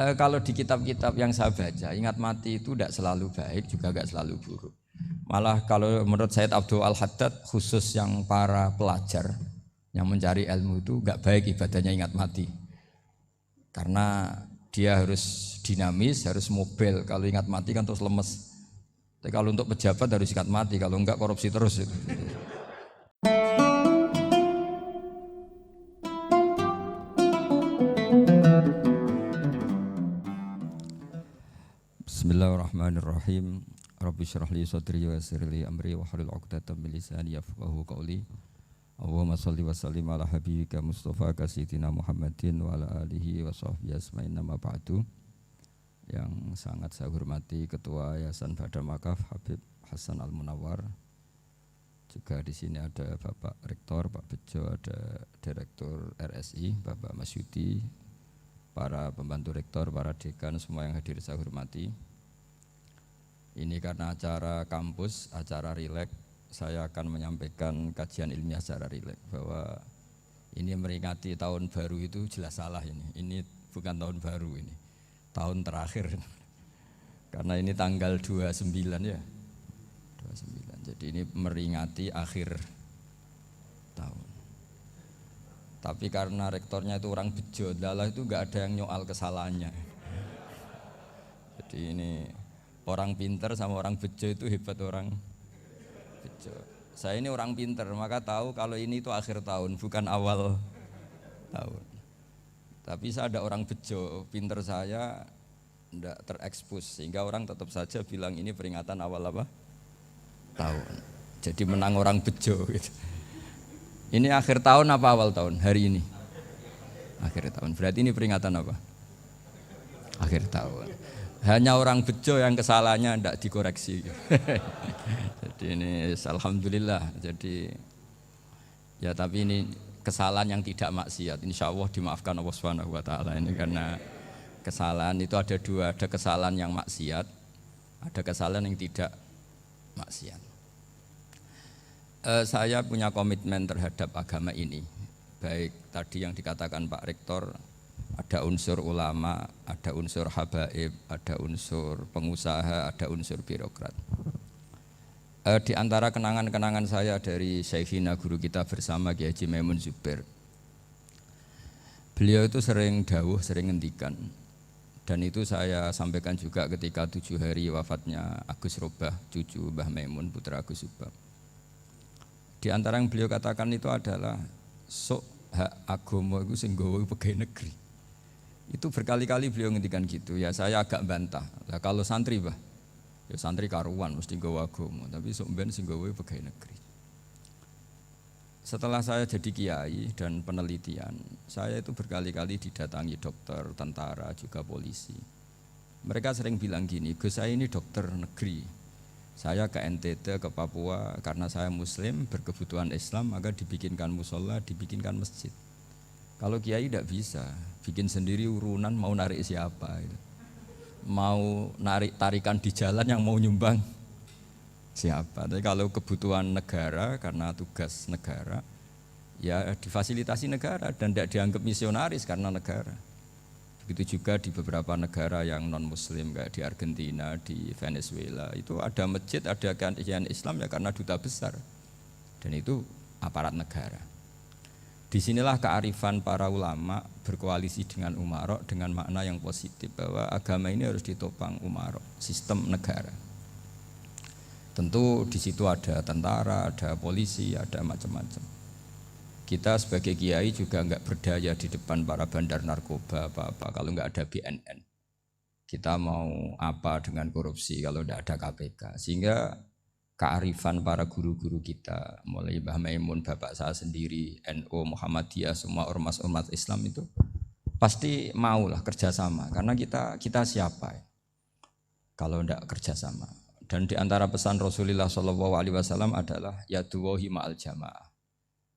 Kalau di kitab-kitab yang saya baca, ingat mati itu tidak selalu baik, juga tidak selalu buruk. Malah kalau menurut Sayyid Abdul Al-Haddad, khusus yang para pelajar yang mencari ilmu itu nggak baik ibadahnya ingat mati. Karena dia harus dinamis, harus mobil. Kalau ingat mati kan terus lemes. Tapi kalau untuk pejabat harus ingat mati, kalau enggak korupsi terus. Bismillahirrahmanirrahim. Rabbi syrah li sadri wa yassir li amri wa hlul 'uqdatam min lisani yafqahu qawli. Allahumma shalli wa sallim ala habibika Mustafa sayyidina Muhammadin wa ala alihi wa sahbihi asma'in nama ba'du. Yang sangat saya hormati Ketua Yayasan Badar Wakaf Habib Hasan Al-Munawwar. Juga di sini ada Bapak Rektor Pak Bejo, ada Direktur RSI Bapak Mas Yudi, para pembantu rektor, para dekan, semua yang hadir saya hormati. Ini karena acara kampus, acara rileks, saya akan menyampaikan kajian ilmiah secara rileks bahwa ini meringati tahun baru itu jelas salah ini. Ini bukan tahun baru ini, tahun terakhir. Karena ini tanggal 29 ya. 29. Jadi ini meringati akhir tahun. Tapi karena rektornya itu orang bejo, dalah itu enggak ada yang nyoal kesalahannya. Jadi ini orang pinter sama orang bejo itu hebat orang bejo. Saya ini orang pinter, maka tahu kalau ini itu akhir tahun, bukan awal tahun. Tapi saya ada orang bejo, pinter saya tidak terekspos, sehingga orang tetap saja bilang ini peringatan awal apa? Tahun. Jadi menang orang bejo gitu. Ini akhir tahun apa awal tahun? Hari ini akhir tahun. Berarti ini peringatan apa? Akhir tahun. Hanya orang bejo yang kesalahannya tidak dikoreksi. Jadi ini alhamdulillah. Jadi ya tapi ini kesalahan yang tidak maksiat. Insya Allah dimaafkan Allah Subhanahu Wa Taala ini karena kesalahan itu ada dua. Ada kesalahan yang maksiat, ada kesalahan yang tidak maksiat. Saya punya komitmen terhadap agama ini. Baik tadi yang dikatakan Pak Rektor, ada unsur ulama, ada unsur habaib, ada unsur pengusaha, ada unsur birokrat. Di antara kenangan-kenangan saya dari Syekhina guru kita bersama Kiai Haji Maimun Zubair, beliau itu sering dawuh, sering ngendikan. Dan itu saya sampaikan juga ketika 7 hari wafatnya Agus Robah, cucu Mbah Maimun, putra Agus Subah. Di antara yang beliau katakan itu adalah sok hak agama itu sing gawe pegawai negeri. Itu berkali-kali beliau ngendikan gitu. Ya saya agak bantah. Lah kalau santri bah, ya santri karuan mesti gawe agama, tapi sok ben sing gawe pegawai negeri. Setelah saya jadi kiai dan penelitian, saya itu berkali-kali didatangi dokter, tentara, juga polisi. Mereka sering bilang gini, Gus saya ini dokter negeri. Saya ke NTT, ke Papua, karena saya muslim, berkebutuhan Islam, maka dibikinkan musola, dibikinkan masjid. Kalau kiai tidak bisa, bikin sendiri urunan mau narik siapa. Mau narik tarikan di jalan yang mau nyumbang siapa. Tapi kalau kebutuhan negara, karena tugas negara, ya difasilitasi negara dan tidak dianggap misionaris karena negara. Begitu juga di beberapa negara yang non-muslim kayak di Argentina, di Venezuela itu ada masjid, ada kajian Islam ya karena duta besar dan itu aparat negara. Disinilah kearifan para ulama berkoalisi dengan umarok dengan makna yang positif bahwa agama ini harus ditopang umarok, sistem negara. Tentu di situ ada tentara, ada polisi, ada macam-macam. Kita sebagai kiai juga enggak berdaya di depan para bandar narkoba apa-apa kalau enggak ada BNN. Kita mau apa dengan korupsi kalau enggak ada KPK. Sehingga kearifan para guru-guru kita, mulai Mbah Maimun, bapak saya sendiri, NU, Muhammadiyah, semua ormas-ormas Islam itu pasti maulah kerjasama. Karena kita siapa ya? Kalau enggak kerjasama. Dan di antara pesan Rasulullah SAW adalah yaduwahi ma'al jamaah.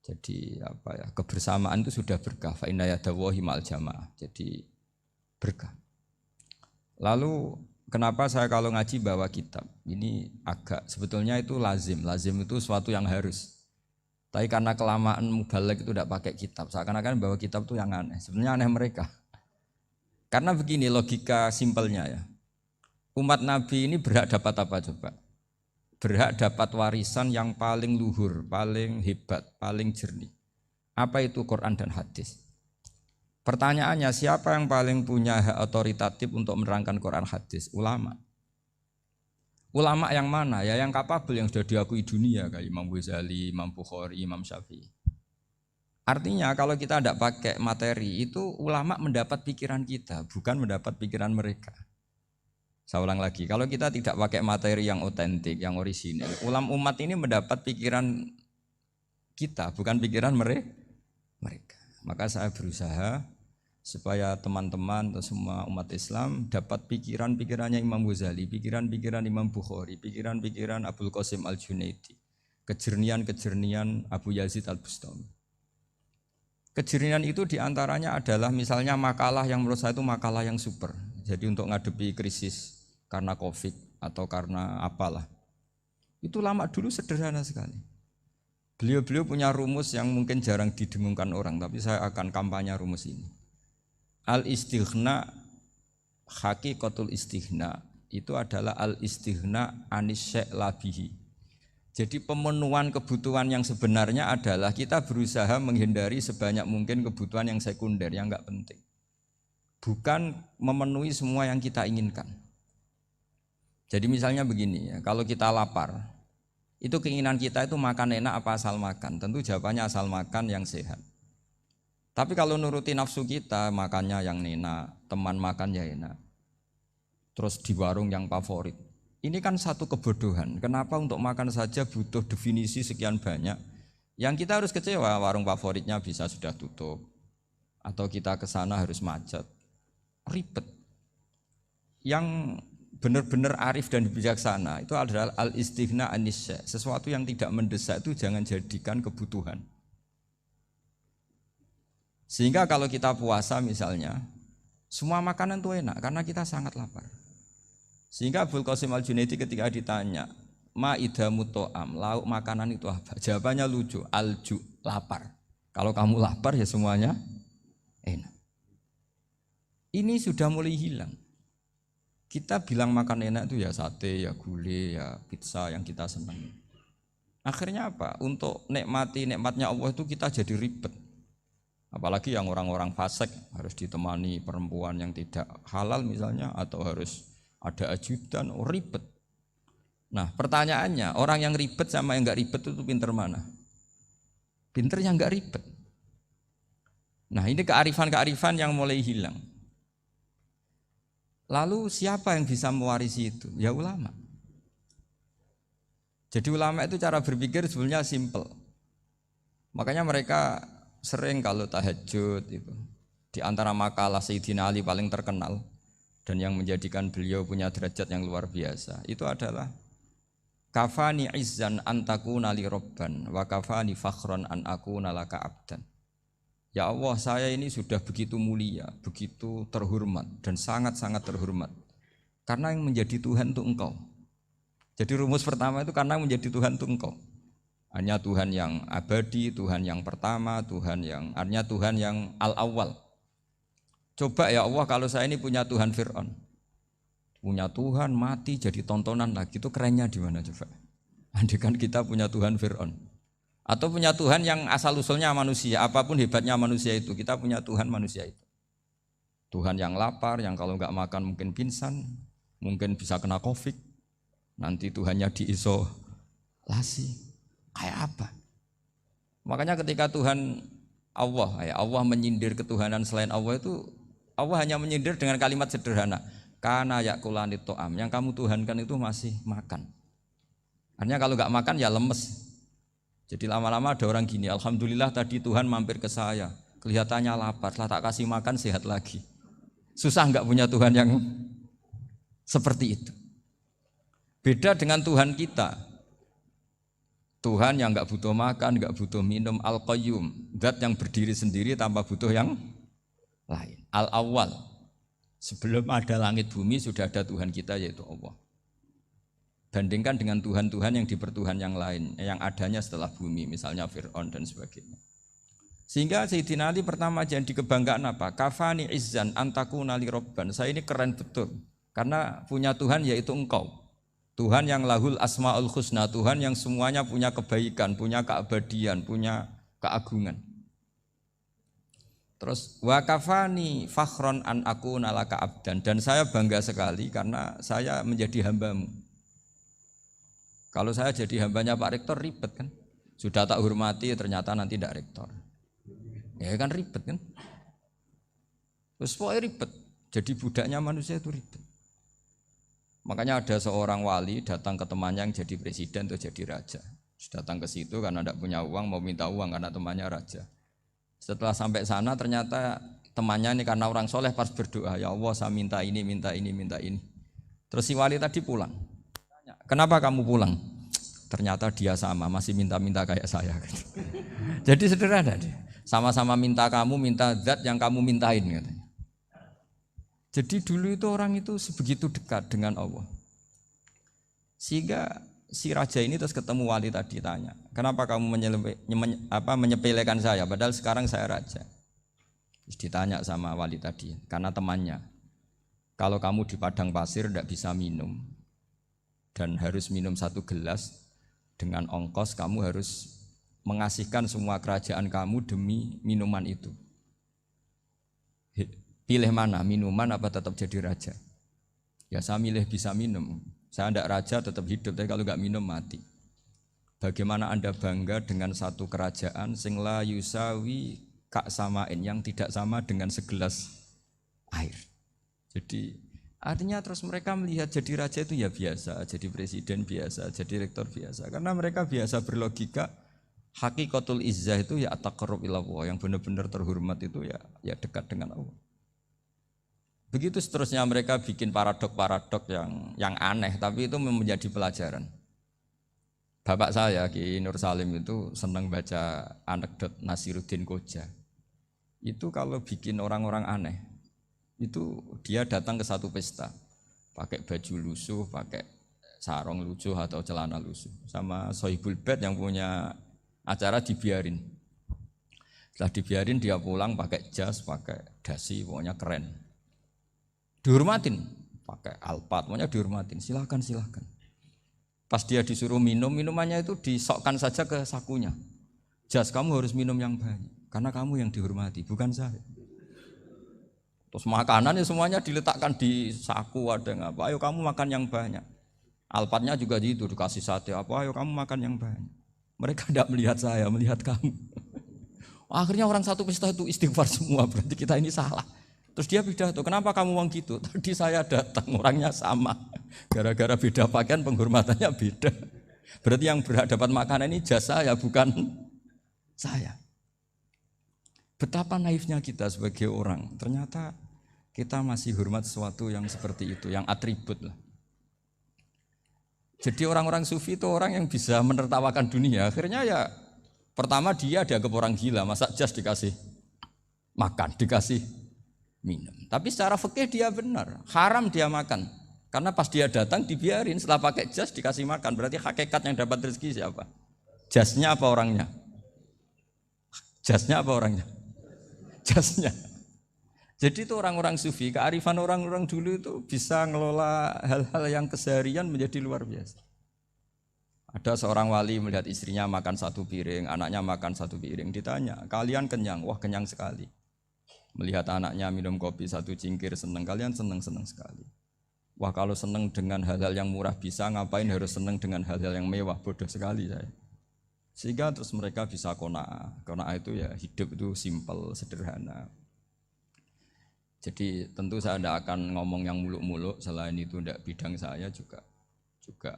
Jadi apa ya, kebersamaan itu sudah berkah. Fa inna yadallahi ma'al jamaah. Jadi berkah. Lalu kenapa saya kalau ngaji bawa kitab? Ini agak sebetulnya itu lazim. Lazim itu suatu yang harus. Tapi karena kelamaan mubalek itu tidak pakai kitab. Seakan-akan bawa kitab itu yang aneh. Sebenarnya aneh mereka. Karena begini logika simpelnya ya. Umat Nabi ini berhak dapat apa coba? Berhak dapat warisan yang paling luhur, paling hebat, paling jernih. Apa itu Quran dan hadis? Pertanyaannya, siapa yang paling punya hak otoritatif untuk menerangkan Quran hadis? Ulama. Ulama yang mana? Ya yang kapabel, yang sudah diakui dunia kayak Imam Ghazali, Imam Bukhari, Imam Syafi'i. Artinya kalau kita tidak pakai materi itu ulama mendapat pikiran kita, bukan mendapat pikiran mereka. Saya ulang lagi, kalau kita tidak pakai materi yang otentik, yang orisinil, umat ini mendapat pikiran kita, bukan pikiran mereka. Maka saya berusaha supaya teman-teman atau semua umat Islam dapat pikiran-pikirannya Imam Ghazali, pikiran-pikiran Imam Bukhari, pikiran-pikiran Abul Qasim Al-Junaidi, kejernian-kejernian Abu Yazid Al-Bustami. Kejernian itu diantaranya adalah misalnya makalah yang menurut saya itu makalah yang super. Jadi untuk ngadepi krisis karena COVID atau karena apalah. Itu lama dulu sederhana sekali. Beliau-beliau punya rumus yang mungkin jarang didengungkan orang, tapi saya akan kampanye rumus ini. Al-istighna, hakikatul istighna itu adalah al-istighna anis syai' labihi. Jadi pemenuhan kebutuhan yang sebenarnya adalah kita berusaha menghindari sebanyak mungkin kebutuhan yang sekunder, yang enggak penting. Bukan memenuhi semua yang kita inginkan. Jadi misalnya begini ya, kalau kita lapar, itu keinginan kita itu makan enak apa asal makan? Tentu jawabannya asal makan yang sehat. Tapi kalau nuruti nafsu kita, makannya yang enak, teman makan ya enak. Terus di warung yang favorit. Ini kan satu kebodohan. Kenapa untuk makan saja butuh definisi sekian banyak? Yang kita harus kecewa, warung favoritnya bisa sudah tutup. Atau kita ke sana harus macet. Ribet. Yang benar-benar arif dan bijaksana itu adalah al-istighna anis syai'. Sesuatu yang tidak mendesak itu jangan jadikan kebutuhan. Sehingga kalau kita puasa misalnya, semua makanan itu enak karena kita sangat lapar. Sehingga Abul Qasim Al-Junaidi ketika ditanya, ma idamu to'am, lauk makanan itu apa? Jawabannya lucu, alju, lapar. Kalau kamu lapar ya semuanya enak. Ini sudah mulai hilang. Kita bilang makan enak itu ya sate, ya gulai, ya pizza yang kita senang. Akhirnya apa? Untuk nikmati nikmatnya Allah itu kita jadi ribet. Apalagi yang orang-orang fasik harus ditemani perempuan yang tidak halal misalnya, atau harus ada ajudan, ribet. Nah pertanyaannya, orang yang ribet sama yang enggak ribet itu pinter mana? Pinter yang enggak ribet. Nah ini kearifan-kearifan yang mulai hilang. Lalu siapa yang bisa mewarisi itu? Ya ulama. Jadi ulama itu cara berpikir sebenarnya simple. Makanya mereka sering kalau tahajud itu, di antara makalah Sayyidina Ali paling terkenal dan yang menjadikan beliau punya derajat yang luar biasa itu adalah kafani izzan an takuna li robban wa kafani fakhran an akuna laka abdan. Ya Allah, saya ini sudah begitu mulia, begitu terhormat dan sangat-sangat terhormat karena yang menjadi Tuhan itu Engkau. Jadi rumus pertama itu karena menjadi Tuhan itu Engkau. Hanya Tuhan yang abadi, Tuhan yang pertama, artinya Tuhan yang al-awwal. Coba ya Allah, kalau saya ini punya Tuhan Fir'aun, punya Tuhan mati jadi tontonan lagi, itu kerennya di mana coba? Andaikan kita punya Tuhan Fir'aun, atau punya Tuhan yang asal usulnya manusia, apapun hebatnya manusia itu, kita punya Tuhan manusia itu. Tuhan yang lapar, yang kalau nggak makan mungkin pingsan, mungkin bisa kena COVID, nanti Tuhannya diisolasi. Kayak apa? Makanya ketika Tuhan Allah menyindir ketuhanan selain Allah itu, Allah hanya menyindir dengan kalimat sederhana, kana yakulani to'am, yang kamu tuhankan itu masih makan. Artinya kalau nggak makan ya lemes. Jadi lama-lama ada orang gini, alhamdulillah tadi Tuhan mampir ke saya, kelihatannya lapar, setelah tak kasih makan sehat lagi. Susah nggak punya Tuhan yang seperti itu. Beda dengan Tuhan kita. Tuhan yang enggak butuh makan, enggak butuh minum, Al-Qayyum, zat yang berdiri sendiri tanpa butuh yang lain. Al-Awwal, sebelum ada langit bumi sudah ada Tuhan kita yaitu Allah. Bandingkan dengan Tuhan-Tuhan yang dipertuhan yang lain, yang adanya setelah bumi, misalnya Fir'aun dan sebagainya. Sehingga Sayyidina Ali pertama jadi kebanggaan apa? Kafani izzan antakuna li robban. Saya ini keren betul karena punya Tuhan yaitu engkau. Tuhan yang lahul asmaul husna, Tuhan yang semuanya punya kebaikan, punya keabadian, punya keagungan. Terus wa kafani fakhron an akuna laka abdan, dan saya bangga sekali karena saya menjadi hambamu. Kalau saya jadi hambanya Pak Rektor ribet kan? Sudah tak hormati ternyata nanti tidak rektor. Ya kan ribet kan? Terus pokoknya ribet. Jadi budaknya manusia itu ribet. Makanya ada seorang wali datang ke temannya yang jadi presiden atau jadi raja. Datang ke situ karena tidak punya uang, mau minta uang karena temannya raja. Setelah sampai sana ternyata temannya ini karena orang soleh pas berdoa, ya Allah saya minta ini, minta ini, minta ini. Terus si wali tadi pulang. Tanya, kenapa kamu pulang? Ternyata dia sama, masih minta-minta kayak saya. Jadi sederhana deh. Sama-sama minta kamu, minta zat yang kamu mintain katanya. Jadi dulu itu orang itu sebegitu dekat dengan Allah. Sehingga si raja ini terus ketemu wali tadi tanya, kenapa kamu menyepelekan saya padahal sekarang saya raja. Terus ditanya sama wali tadi, karena temannya, kalau kamu di padang pasir tidak bisa minum dan harus minum 1 gelas, dengan ongkos kamu harus mengasihkan semua kerajaan kamu demi minuman itu. Pilih mana, minuman apa tetap jadi raja? Ya saya milih bisa minum. Saya tidak raja tetap hidup, tapi kalau nggak minum mati. Bagaimana Anda bangga dengan satu kerajaan sing la yusawi kak samain, yang tidak sama dengan segelas air. Jadi artinya terus mereka melihat jadi raja itu ya biasa, jadi presiden biasa, jadi rektor biasa. Karena mereka biasa berlogika hakikatul izzah itu ya at-taqarrub ilallah, yang benar-benar terhormat itu ya dekat dengan Allah. Begitu seterusnya mereka bikin paradok-paradok yang aneh, tapi itu menjadi pelajaran. Bapak saya Ki Nur Salim itu senang baca anekdot Nasiruddin Koja. Itu kalau bikin orang-orang aneh, itu dia datang ke satu pesta, pakai baju lusuh, pakai sarung lusuh atau celana lusuh, sama Sohibul Bed yang punya acara dibiarin. Setelah dibiarin dia pulang pakai jas, pakai dasi, pokoknya keren. Dihormatin, pakai alpat, pokoknya dihormatin, silakan. Pas dia disuruh minum, minumannya itu disokkan saja ke sakunya. Jas, kamu harus minum yang banyak, karena kamu yang dihormati, bukan saya. Terus makanan ya semuanya diletakkan di saku, ada nggak? Ayo kamu makan yang banyak. Alpatnya juga gitu, dikasih sate, ayo kamu makan yang banyak. Mereka tidak melihat saya, melihat kamu. Akhirnya orang satu pesta itu istighfar semua, berarti kita ini salah. Terus dia pidato, kenapa kamu uang gitu? Tadi saya datang, orangnya sama. Gara-gara beda pakaian, penghormatannya beda. Berarti yang berhak dapat makanan ini jasa ya, bukan saya. Betapa naifnya kita sebagai orang. Ternyata kita masih hormat sesuatu yang seperti itu, yang atribut lah. Jadi orang-orang sufi itu orang yang bisa menertawakan dunia. Akhirnya ya, pertama dia dianggap orang gila, masa jas dikasih makan, dikasih minum. Tapi secara fikih dia benar, haram dia makan. Karena pas dia datang dibiarin, setelah pakai jas dikasih makan. Berarti hakikat yang dapat rezeki siapa? Jasnya apa orangnya? Jasnya apa orangnya? Jasnya. Jadi itu orang-orang sufi, kearifan orang-orang dulu itu bisa ngelola hal-hal yang keseharian menjadi luar biasa. Ada seorang wali melihat istrinya makan 1 piring, anaknya makan 1 piring. Ditanya, kalian kenyang? Wah kenyang sekali. Melihat anaknya minum kopi 1 cingkir senang, kalian senang sekali. Wah kalau senang dengan hal-hal yang murah bisa, ngapain harus senang dengan hal-hal yang mewah, bodoh sekali saya. Sehingga terus mereka bisa qanaah. Qanaah itu ya hidup itu simpel, sederhana. Jadi tentu saya tidak akan ngomong yang muluk-muluk, selain itu tidak bidang saya juga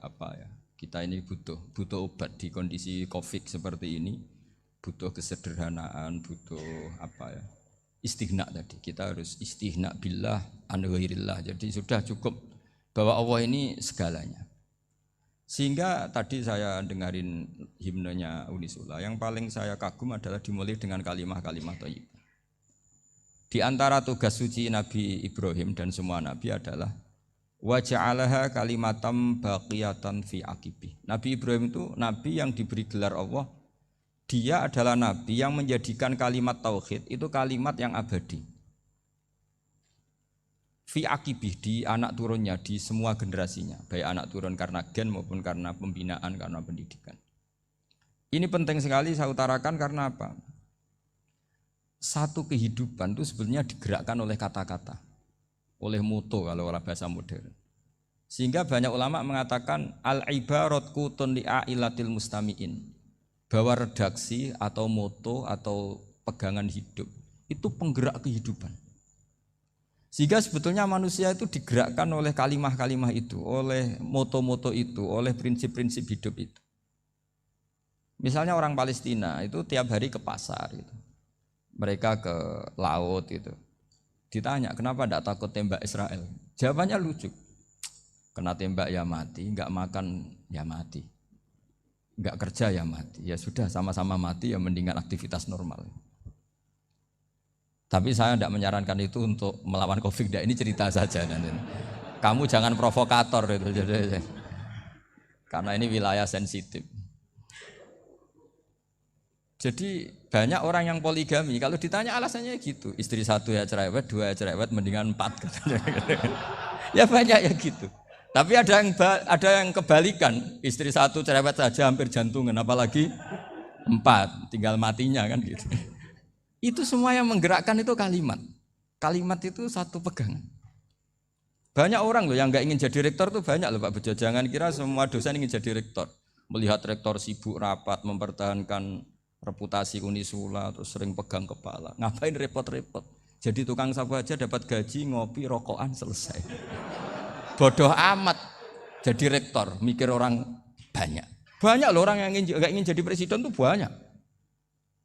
apa ya. Kita ini butuh obat di kondisi Covid seperti ini, butuh kesederhanaan, butuh apa ya? Istighna tadi, kita harus istighna billah an ghairillah. Jadi sudah cukup bahwa Allah ini segalanya. Sehingga tadi saya dengarin himnenya Unisula, yang paling saya kagum adalah dimulai dengan kalimat-kalimat thayyibah. Di antara tugas suci Nabi Ibrahim dan semua nabi adalah wa ja'alaha kalimatam baqiyatan fi aqibi. Nabi Ibrahim itu nabi yang diberi gelar Allah Dia adalah nabi yang menjadikan kalimat tauhid itu kalimat yang abadi. Fi akibih, di anak turunnya, di semua generasinya, baik anak turun karena gen maupun karena pembinaan, karena pendidikan. Ini penting sekali saya utarakan karena apa? Satu kehidupan itu sebenarnya digerakkan oleh kata-kata, oleh moto kalau orang bahasa modern. Sehingga banyak ulama mengatakan al-ibarat kutun li'ailatil mustami'in, bahwa redaksi atau moto atau pegangan hidup itu penggerak kehidupan. Sehingga sebetulnya manusia itu digerakkan oleh kalimah-kalimah itu, oleh moto-moto itu, oleh prinsip-prinsip hidup itu. Misalnya orang Palestina itu tiap hari ke pasar gitu. Mereka ke laut gitu. Ditanya, kenapa tidak takut tembak Israel? Jawabannya lucu. Kena tembak ya mati, enggak makan ya mati. Enggak kerja ya mati. Ya sudah, sama-sama mati ya mendingan aktivitas normal. Tapi saya tidak menyarankan itu untuk melawan Covid. Ini cerita saja nanti. Kamu jangan provokator itu. Karena ini wilayah sensitif. Jadi banyak orang yang poligami, kalau ditanya alasannya gitu, istri satu ya cerewet, dua ya cerewet, mendingan 4. Ya banyak ya gitu. Tapi ada yang kebalikan, istri satu cerewet saja hampir jantungan, apalagi 4, tinggal matinya kan gitu. Itu semua yang menggerakkan itu kalimat. Kalimat itu satu pegangan. Banyak orang loh yang nggak ingin jadi rektor tuh banyak loh Pak Bejo. Jangan kira semua dosen ingin jadi rektor. Melihat rektor sibuk rapat, mempertahankan reputasi Unisula, terus sering pegang kepala. Ngapain repot-repot? Jadi tukang sapu aja dapat gaji, ngopi, rokokan, selesai. Bodoh amat jadi rektor, mikir orang banyak. Banyak loh orang yang nggak ingin jadi presiden tuh banyak.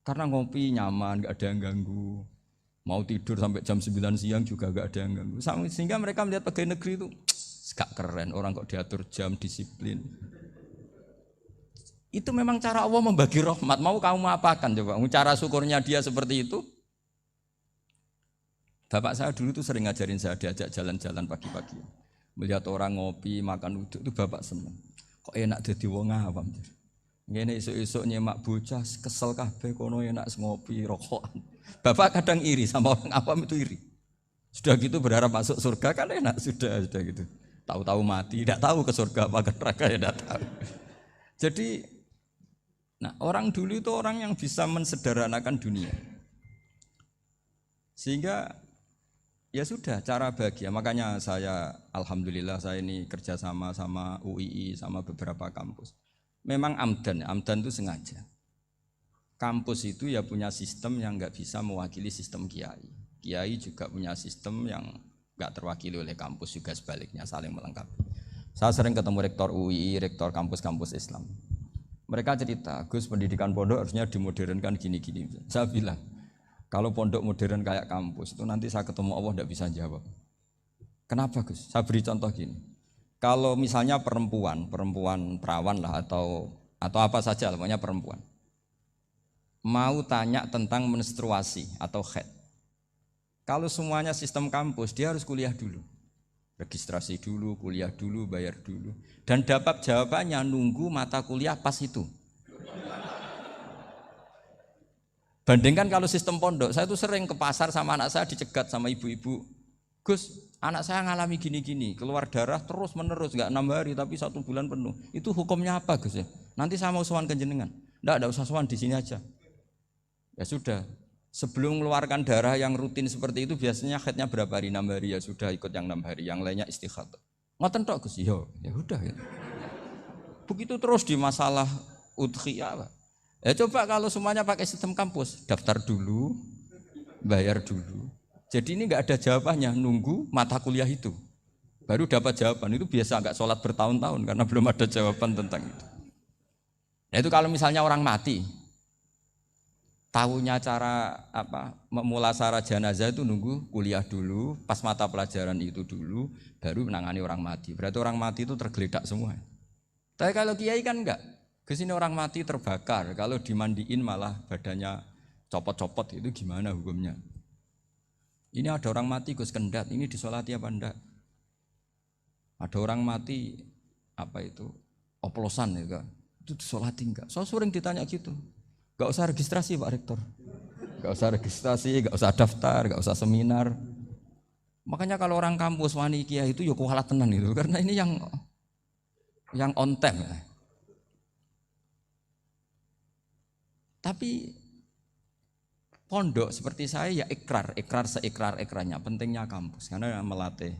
Karena ngopi nyaman, nggak ada yang ganggu. Mau tidur sampai jam 9 siang juga nggak ada yang ganggu. Sehingga mereka melihat pegawai negeri itu gak keren, orang kok diatur jam, disiplin. Itu memang cara Allah membagi rahmat. Mau kamu apakan coba? Cara syukurnya dia seperti itu. Bapak saya dulu tuh sering ngajarin saya, diajak jalan-jalan pagi-pagi. Melihat orang ngopi, makan uduk itu bapak seneng. Kok enak jadi wong awam. Ngene esuk-esuk nyemak bocah kesel kabeh kono enak ngopi rokokan. Bapak kadang iri sama orang awam itu iri. Sudah gitu berharap masuk surga kan enak sudah gitu. Tahu-tahu mati, tidak tahu ke surga apa ke neraka ya tidak tahu. Jadi nah, orang dulu itu orang yang bisa mensederhanakan dunia. Sehingga ya sudah cara bahagia. Makanya saya alhamdulillah saya ini kerjasama sama UII sama beberapa kampus. Memang amdan itu sengaja. Kampus itu ya punya sistem yang nggak bisa mewakili sistem kiai. Kiai juga punya sistem yang nggak terwakili oleh kampus, juga sebaliknya saling melengkapi. Saya sering ketemu rektor UII, rektor kampus-kampus Islam. Mereka cerita, Gus pendidikan pondok harusnya dimodernkan gini-gini. Saya bilang, kalau pondok modern kayak kampus itu nanti saya ketemu Allah tidak bisa jawab. Kenapa Gus? Saya beri contoh gini. Kalau misalnya perempuan perawan lah atau apa saja, pokoknya perempuan, mau tanya tentang menstruasi atau haid. Kalau semuanya sistem kampus, dia harus kuliah dulu. Registrasi dulu, kuliah dulu, bayar dulu. Dan dapat jawabannya nunggu mata kuliah pas itu. Bandingkan kalau sistem pondok, saya tuh sering ke pasar sama anak saya dicegat sama ibu-ibu. Gus, anak saya ngalami gini-gini, keluar darah terus menerus, gak 6 hari tapi 1 bulan penuh. Itu hukumnya apa Gus ya? Nanti saya mau sowan ke jenengan. Enggak usah sowan di sini aja. Ya sudah, sebelum mengeluarkan darah yang rutin seperti itu biasanya haidnya berapa hari? 6 hari, ya sudah ikut yang 6 hari, yang lainnya istighatsah. Ngoten tok Gus, ya udah ya. Begitu terus di masalah udhiyah. Ya coba kalau semuanya pakai sistem kampus, daftar dulu, bayar dulu. Jadi ini nggak ada jawabannya, nunggu mata kuliah itu. Baru dapat jawaban, itu biasa nggak sholat bertahun-tahun karena belum ada jawaban tentang itu. Nah itu kalau misalnya orang mati, tahunya cara memulasara jenazah itu nunggu kuliah dulu, pas mata pelajaran itu dulu, baru menangani orang mati. Berarti orang mati itu tergeledak semua. Tapi kalau kiai kan enggak. Kesini orang mati terbakar, kalau dimandiin malah badannya copot-copot, itu gimana hukumnya? Ini ada orang mati Gus Kendat, ini disolati apa enggak? Ada orang mati oplosan ya kan? Itu disolati enggak? Saya sering ditanya gitu. Gak usah registrasi Pak Rektor. Gak usah registrasi, gak usah daftar, gak usah seminar. Makanya kalau orang kampus wani kiai itu ya kualat tenan gitu, karena ini yang on time ya. Tapi pondok seperti saya ya ikrar seikrar-ikrarnya pentingnya kampus karena melatih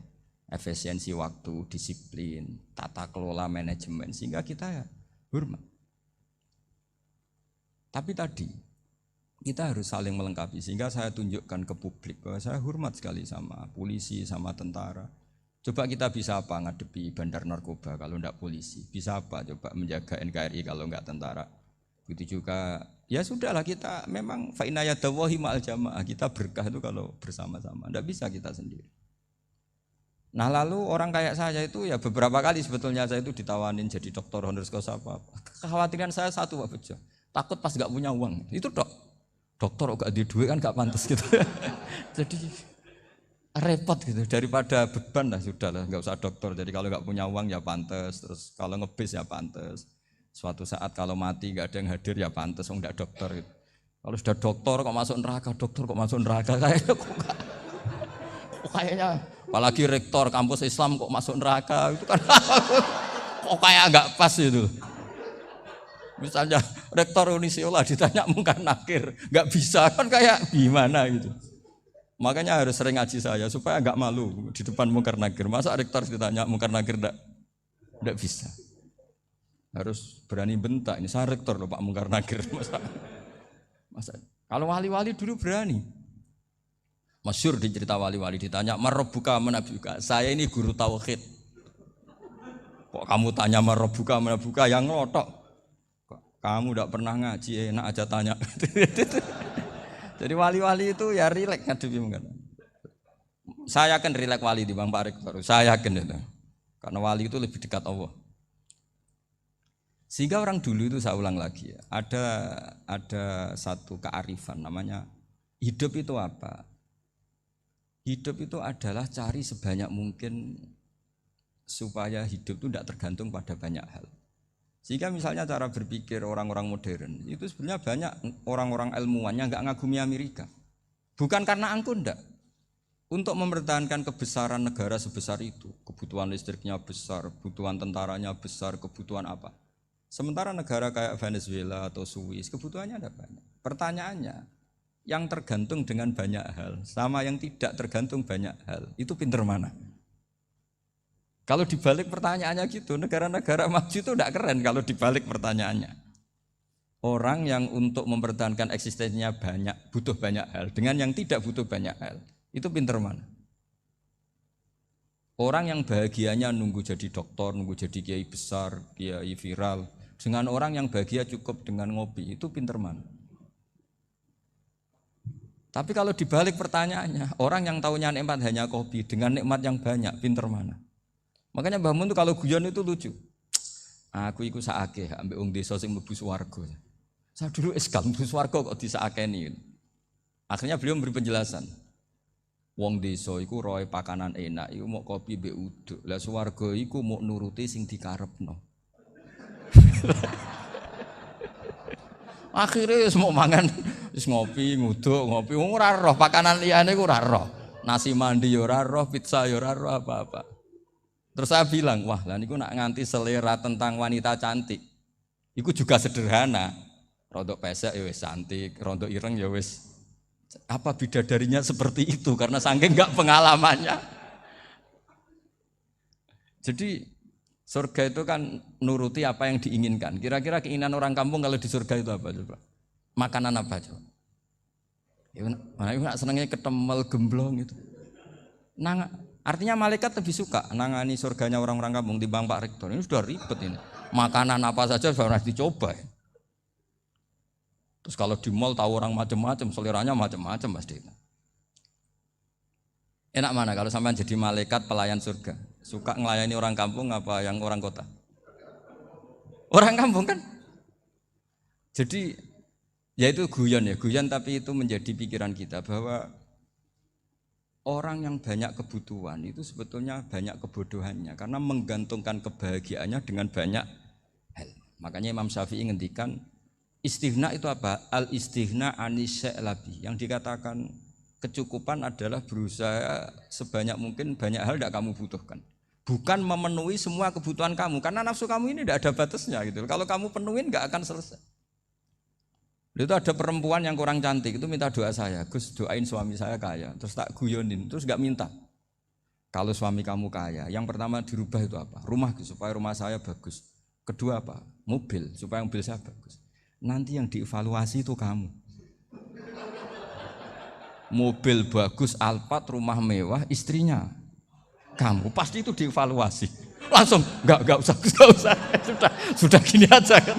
efisiensi waktu, disiplin, tata kelola manajemen sehingga kita ya hormat. Tapi tadi kita harus saling melengkapi sehingga saya tunjukkan ke publik bahwa saya hormat sekali sama polisi, sama tentara. Coba kita bisa apa ngadepi bandar narkoba kalau enggak polisi? Bisa apa coba menjaga NKRI kalau enggak tentara? Begitu juga ya sudahlah kita memang fa inna yadallahi ma'al jamaah, kita berkah itu kalau bersama-sama. Enggak bisa kita sendiri. Nah lalu orang kayak saya itu ya beberapa kali sebetulnya saya itu ditawanin jadi doktor honoris causa apa. Kekhawatiran saya satu Pak Bejo, takut pas enggak punya uang. Itu dokter kok di duit kan enggak pantas gitu. Jadi repot gitu, daripada beban lah sudahlah enggak usah dokter. Jadi kalau enggak punya uang ya pantas, terus kalau ngebis ya pantas. Suatu saat kalau mati enggak ada yang hadir ya pantas enggak dokter gitu. Kalau sudah dokter kok masuk neraka, kayaknya apalagi rektor kampus Islam kok masuk neraka itu kan kok kayak enggak pas itu. Misalnya rektor Unisiola ditanya mungkar nakir, enggak bisa kan kayak gimana gitu. Makanya harus sering ngaji saya supaya enggak malu di depan mungkar nakir. Masa rektor ditanya mungkar nakir enggak bisa. Harus berani bentak, ini saya rektor loh Pak mungkar nakir. Masa kalau wali-wali dulu berani. Masyhur di cerita wali-wali ditanya marabbuka manabuka. Saya ini guru tauhid. Kok kamu tanya marabbuka manabuka yang ngotok? Kamu tidak pernah ngaji, enak aja tanya. Jadi wali-wali itu ya rileks ngadepi mungkin. Saya yakin rileks wali di Bang Pak Rektor. Saya yakin itu. Karena wali itu lebih dekat Allah. Sehingga orang dulu itu saya ulang lagi ya, ada satu kearifan namanya hidup itu apa? Hidup itu adalah cari sebanyak mungkin supaya hidup itu tidak tergantung pada banyak hal. Sehingga misalnya cara berpikir orang-orang modern itu sebenarnya banyak orang-orang ilmuwan yang nggak ngagumi Amerika. Bukan karena angkuh enggak. Untuk mempertahankan kebesaran negara sebesar itu, kebutuhan listriknya besar, kebutuhan tentaranya besar, kebutuhan apa. Sementara negara kayak Venezuela atau Swiss kebutuhannya ada banyak. Pertanyaannya, yang tergantung dengan banyak hal sama yang tidak tergantung banyak hal, itu pinter mana? Kalau dibalik pertanyaannya gitu, negara-negara maju itu tidak keren kalau dibalik pertanyaannya. Orang yang untuk mempertahankan eksistensinya banyak, butuh banyak hal, dengan yang tidak butuh banyak hal, itu pinter mana? Orang yang bahagianya nunggu jadi dokter, nunggu jadi kiai besar, kiai viral, dengan orang yang bahagia cukup dengan ngopi, itu pinter mana? Tapi kalau dibalik pertanyaannya, orang yang taunya nikmat hanya kopi, dengan nikmat yang banyak, pinter mana? Makanya Mbah Mun itu kalau guyon itu lucu. Aku iku sakake ambek wong desa sing mlebu swarga. Saya dulu eskal mlebu swarga kok disakeni. Akhirnya beliau memberi penjelasan. Wong desa iku roe pakanan enak, iku mau kopi mbek uduk. Lah swarga iku mau nuruti sing dikarepno. Akhirnya wis mau mangan, wis ngopi, nguduk, ngopi, ora roh pakanan liyane ku ora roh. Nasi mandi ya ora roh, pizza ya ora roh apa-apa. Terus saya bilang, wah lah niku nak nganti selera tentang wanita cantik. Iku juga sederhana. Rontok pesek ya wis cantik, rontok ireng ya wis. Apa bidadarinya seperti itu karena saking enggak pengalamannya. Jadi surga itu kan nuruti apa yang diinginkan. Kira-kira keinginan orang kampung kalau di surga itu apa coba? Makanan apa coba? Ya nak senengnya ketemel gemblong itu. Artinya malaikat lebih suka nangani surganya orang-orang kampung timbang Pak Rektor. Ini sudah ribet ini. Makanan apa saja sudah harus dicoba. Ya. Terus kalau di mall tahu orang macam-macam, seleranya macam-macam pasti. Enak mana kalau sampai jadi malaikat pelayan surga? Suka ngelayani orang kampung apa yang orang kota? Orang kampung kan? Jadi ya itu guyon tapi itu menjadi pikiran kita bahwa orang yang banyak kebutuhan itu sebetulnya banyak kebodohannya karena menggantungkan kebahagiaannya dengan banyak hal. Makanya Imam Syafi'i ngendikan Istighna itu apa? Al-istighna anisya'i. Yang dikatakan kecukupan adalah berusaha sebanyak mungkin banyak hal tidak kamu butuhkan. Bukan memenuhi semua kebutuhan kamu, karena nafsu kamu ini tidak ada batasnya gitu. Kalau kamu penuhin nggak akan selesai. Itu ada perempuan yang kurang cantik itu minta doa saya, Gus doain suami saya kaya, terus tak guyonin, terus nggak minta. Kalau suami kamu kaya, yang pertama dirubah itu apa? Rumah supaya rumah saya bagus. Kedua apa? Mobil supaya mobil saya bagus. Nanti yang dievaluasi itu kamu. Mobil bagus, Alphard, rumah mewah, istrinya kamu pasti itu dievaluasi. Langsung enggak usah sudah gini aja kan.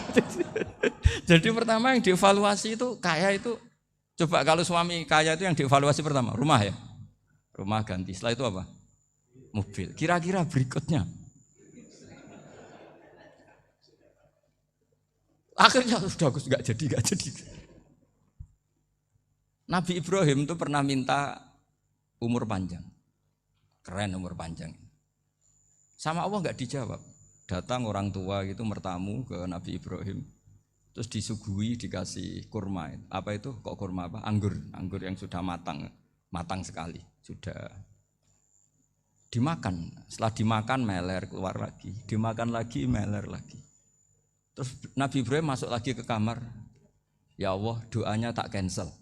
Jadi pertama yang dievaluasi itu kaya itu, coba kalau suami kaya itu yang dievaluasi pertama rumah ya, rumah ganti. Setelah itu apa? Mobil. Kira-kira berikutnya akhirnya sudah enggak jadi. Nabi Ibrahim itu pernah minta umur panjang. Keren umur panjang. Sama Allah enggak dijawab. Datang orang tua gitu mertamu ke Nabi Ibrahim. Terus disuguhi dikasih kurma. Apa itu? Kok kurma apa? Anggur yang sudah matang sekali. Sudah dimakan. Setelah dimakan meler keluar lagi. Dimakan lagi meler lagi. Terus Nabi Ibrahim masuk lagi ke kamar. Ya Allah, doanya tak cancel.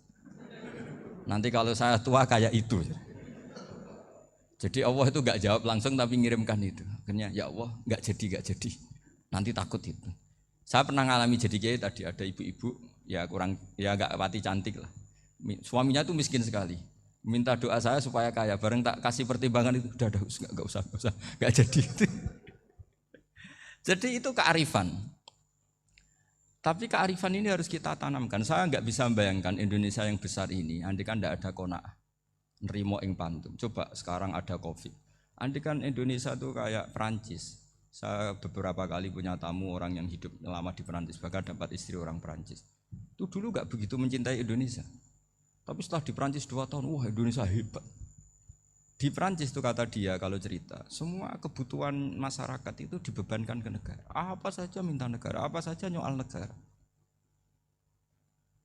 Nanti kalau saya tua kayak itu. Jadi Allah itu enggak jawab langsung tapi ngirimkan itu. Akhirnya ya Allah enggak jadi. Nanti takut itu. Saya pernah ngalami jadi kiai tadi, ada ibu-ibu ya enggak pati cantik lah. Suaminya tuh miskin sekali. Minta doa saya supaya kaya, bareng tak kasih pertimbangan itu udah enggak usah enggak jadi. Jadi itu kearifan. Tapi kearifan ini harus kita tanamkan. Saya enggak bisa membayangkan Indonesia yang besar ini andai kan enggak ada qanaah. Nerimo ing pantum. Coba sekarang ada Covid. Andai kan Indonesia tuh kayak Perancis. Saya beberapa kali punya tamu orang yang hidup lama di Perancis, bahkan dapat istri orang Perancis. Itu dulu gak begitu mencintai Indonesia. Tapi setelah di Perancis 2 tahun, wah Indonesia hebat. Di Perancis itu kata dia kalau cerita, semua kebutuhan masyarakat itu dibebankan ke negara. Apa saja minta negara, apa saja nyoal negara.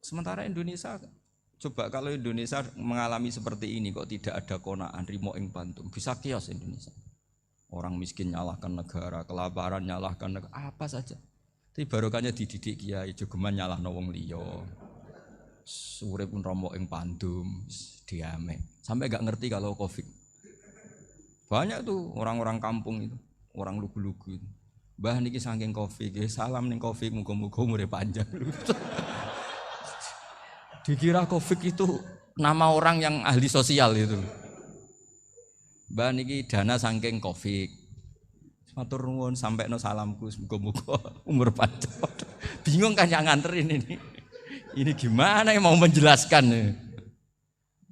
Sementara Indonesia, coba kalau Indonesia mengalami seperti ini kok tidak ada qanaah rimo ing pantum, bisa kios Indonesia. Orang miskin nyalahkan negara, kelaparan nyalahkan negara, apa saja. Tapi barokahnya dididik kiai, jogeman nyalahno wong liya. Urip pun romo ing pandum, diame. Sampai gak ngerti kalau Covid. Banyak tuh orang-orang kampung itu, orang lugu-lugu itu. Mbah niki saking Covid, salam ning Covid, muga-muga umure panjang. Dikira Covid itu nama orang yang ahli sosial itu. Mbah niki dana saking Covid. Matur nuwun sampekno salamku muga-muga umur panjang. Bingung kan yang nganterin ini. Ini gimana yang mau menjelaskan?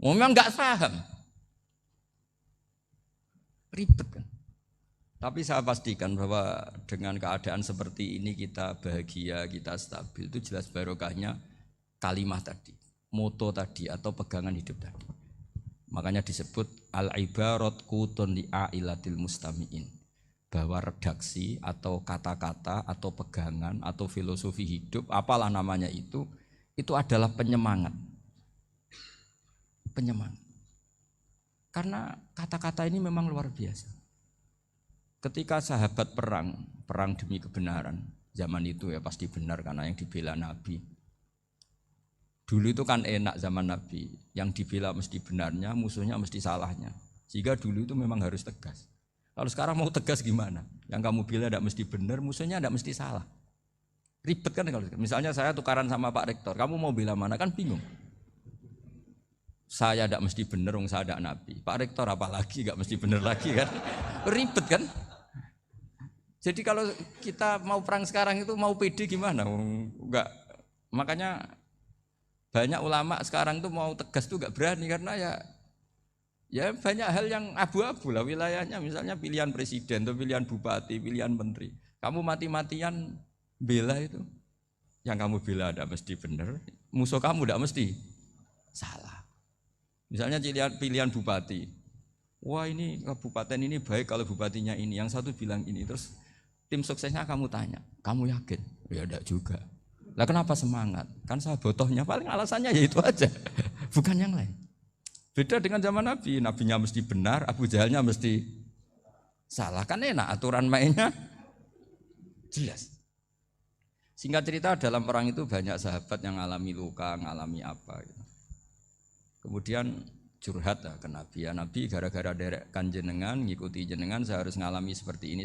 Memang enggak paham. Ribet kan. Tapi saya pastikan bahwa dengan keadaan seperti ini kita bahagia, kita stabil, itu jelas barokahnya kalimat tadi, moto tadi atau pegangan hidup tadi. Makanya disebut al-ibarat qutun li'ailatil mustami'in, bahwa redaksi atau kata-kata atau pegangan atau filosofi hidup, apalah namanya itu adalah penyemangat. Penyemangat. Karena kata-kata ini memang luar biasa. Ketika sahabat perang demi kebenaran, zaman itu ya pasti benar karena yang dibela Nabi. Dulu itu kan enak zaman Nabi, yang dibela mesti benarnya, musuhnya mesti salahnya. Sehingga dulu itu memang harus tegas. Kalau sekarang mau tegas gimana? Yang kamu bela tidak mesti benar, musuhnya tidak mesti salah. Ribet kan kalau misalnya saya tukaran sama Pak Rektor, kamu mau bela mana kan bingung. Saya tidak mesti benar, saya tidak Nabi. Pak Rektor apalagi tidak mesti benar lagi kan? Ribet kan? Jadi kalau kita mau perang sekarang itu mau pede gimana? Enggak. Makanya banyak ulama sekarang tuh mau tegas tuh enggak berani karena ya banyak hal yang abu-abu lah wilayahnya, misalnya pilihan presiden atau pilihan bupati, pilihan menteri. Kamu mati-matian bela itu, yang kamu bela tidak mesti benar, musuh kamu tidak mesti salah. Misalnya pilihan bupati, wah ini kabupaten ini baik kalau bupatinya ini, yang satu bilang ini, terus tim suksesnya kamu tanya, kamu yakin? Ya tidak juga. Lah kenapa semangat? Kan saya botohnya paling alasannya ya itu aja, bukan yang lain. Beda dengan zaman Nabi, nabinya mesti benar, Abu Jahalnya mesti salah. Kan enak aturan mainnya jelas. Singkat cerita dalam perang itu banyak sahabat yang alami luka, ngalami apa gitu. Kemudian curhat ke Nabi, ya Nabi gara-gara derekkan jenengan, ngikuti jenengan saya harus ngalami seperti ini.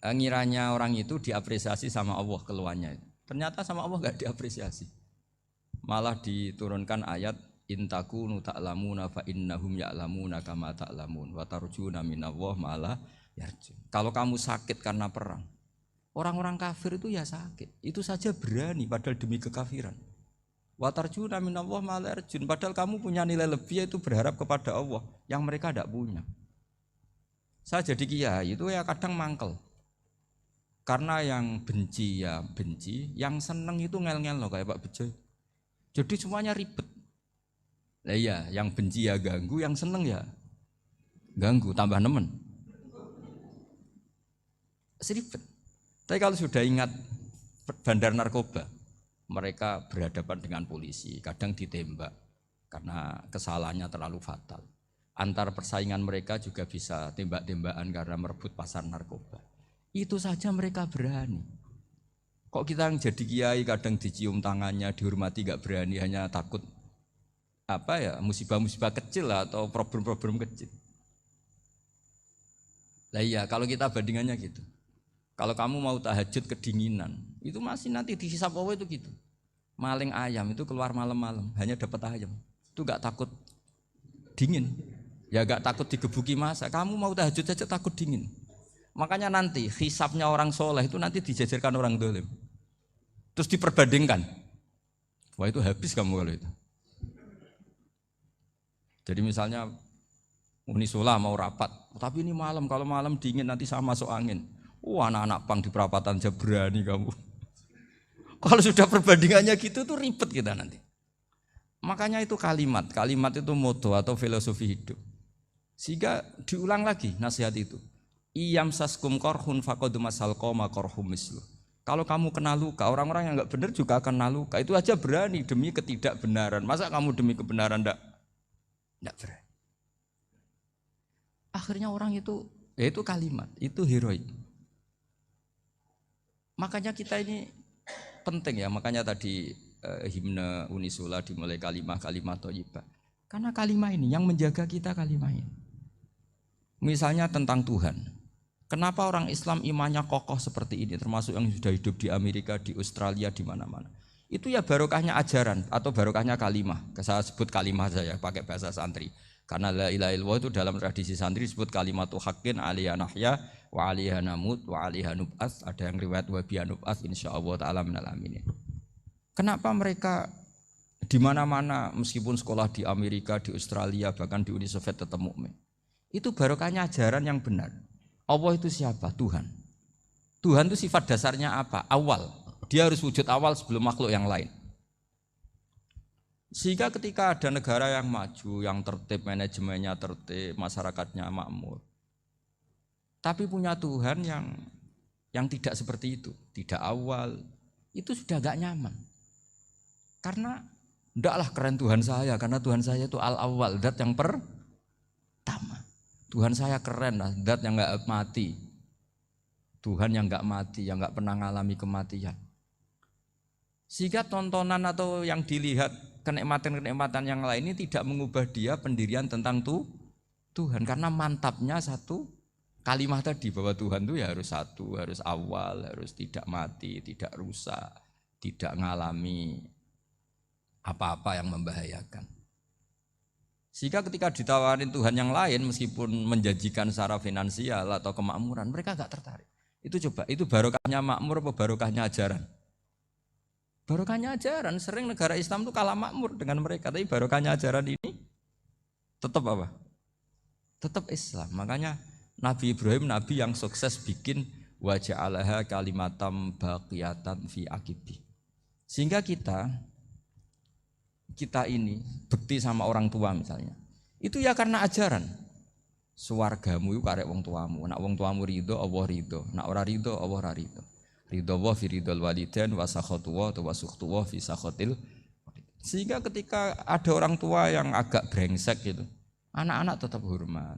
Ngiranya orang itu diapresiasi sama Allah keluarnya. Ternyata sama Allah enggak diapresiasi. Malah diturunkan ayat intakunu ta'lamuna fa innahum ya'lamuna kama ta'lamun wa tarjuna minallah ma'ala yarjun. Kalau kamu sakit karena perang, orang-orang kafir itu ya sakit. Itu saja berani padahal demi kekafiran. Wa tarjuna minallah ma'ala yarjun. Padahal kamu punya nilai lebih yaitu berharap kepada Allah yang mereka tidak punya. Saya jadi kiai itu ya kadang mangkel. Karena yang benci ya benci, yang seneng itu ngel-ngel loh kayak Pak Bejo. Jadi semuanya ribet. Lah iya, yang benci ya ganggu, yang seneng ya ganggu, tambah nemen. Seribet. Tapi kalau sudah ingat bandar narkoba, mereka berhadapan dengan polisi, kadang ditembak karena kesalahannya terlalu fatal. Antar persaingan mereka juga bisa tembak-tembakan karena merebut pasar narkoba. Itu saja mereka berani. Kok kita yang jadi kiai kadang dicium tangannya, dihormati gak berani, hanya takut apa ya musibah-musibah kecil lah, atau problem-problem kecil. Lah iya, kalau kita bandingannya gitu. Kalau kamu mau tahajud kedinginan, itu masih nanti dihisab Allah itu gitu. Maling ayam itu keluar malam-malam, hanya dapat ayam. Itu gak takut dingin. Ya gak takut digebuki masa. Kamu mau tahajud saja takut dingin. Makanya nanti hisabnya orang soleh itu nanti dijajarkan orang dolim. Terus diperbandingkan. Wah itu habis kamu kalau itu. Jadi misalnya Unisula mau rapat, tapi ini malam, kalau malam dingin nanti saya masuk angin. Anak-anak pang di perapatan aja berani kamu. Kalau sudah perbandingannya gitu tuh ribet kita nanti. Makanya itu kalimat itu moto atau filosofi hidup. Sehingga diulang lagi nasihat itu. Iyam saskum korhun faqad masal qoma korhum mislu. Kalau kamu kena luka, orang-orang yang enggak benar juga akan kena luka. Itu aja berani demi ketidakbenaran. Masa kamu demi kebenaran enggak berani? Akhirnya orang itu, ya itu kalimat, itu heroik. Makanya kita ini penting ya, makanya tadi himne Unisula dimulai kalimat thayyibah. Karena kalimat ini yang menjaga kita kalimat ini. Misalnya tentang Tuhan. Kenapa orang Islam imannya kokoh seperti ini, termasuk yang sudah hidup di Amerika, di Australia, di mana-mana. Itu ya barokahnya ajaran atau barokahnya kalimah. Saya sebut kalimah saja pakai bahasa santri. Karena la ilaha illallah itu dalam tradisi santri disebut kalimatu haqqin alaiha nahya wa alaiha namut wa alaiha nub'ats. Ada yang riwayat wa biha nub'ats insyaallah taala minal aminin. Kenapa mereka di mana-mana meskipun sekolah di Amerika, di Australia, bahkan di Uni Soviet tetap mukmin? Itu barokahnya ajaran yang benar. Allah itu siapa? Tuhan. Tuhan itu sifat dasarnya apa? Awal. Dia harus wujud awal sebelum makhluk yang lain. Sehingga ketika ada negara yang maju, yang tertib, manajemennya tertib, masyarakatnya makmur, tapi punya Tuhan yang tidak seperti itu, tidak awal, itu sudah gak nyaman. Karena ndaklah keren Tuhan saya, karena Tuhan saya itu al-awwal, zat yang pertama. Tuhan saya keren lah, zat yang gak mati. Tuhan yang gak mati, yang gak pernah mengalami kematian. Sehingga tontonan atau yang dilihat kenikmatan-kenikmatan yang lain ini tidak mengubah dia pendirian tentang Tuhan. Karena mantapnya satu kalimat tadi bahwa Tuhan itu ya harus satu, harus awal, harus tidak mati, tidak rusak, tidak mengalami apa-apa yang membahayakan. Sehingga ketika ditawarin Tuhan yang lain meskipun menjanjikan secara finansial atau kemakmuran, mereka gak tertarik. Itu coba, itu barokahnya makmur apa barokahnya ajaran? Barokahnya ajaran, sering negara Islam itu kalah makmur dengan mereka, tapi barokahnya ajaran ini tetap apa? Tetap Islam. Makanya Nabi Ibrahim, Nabi yang sukses bikin wa ja'alaha kalimatam baqiyatan fi aqibi. Sehingga kita ini bekti sama orang tua misalnya, itu ya karena ajaran. Suwargamu itu karek wong tuamu, nak wong tuamu ridho, Allah ridho, nak ora ridho, Allah ora ridho. Ridho wa fi ridhol walidain wa sakhatu wa sukhtu wa fi sakhatil. Sehingga ketika ada orang tua yang agak brengsek gitu, anak-anak tetap hormat.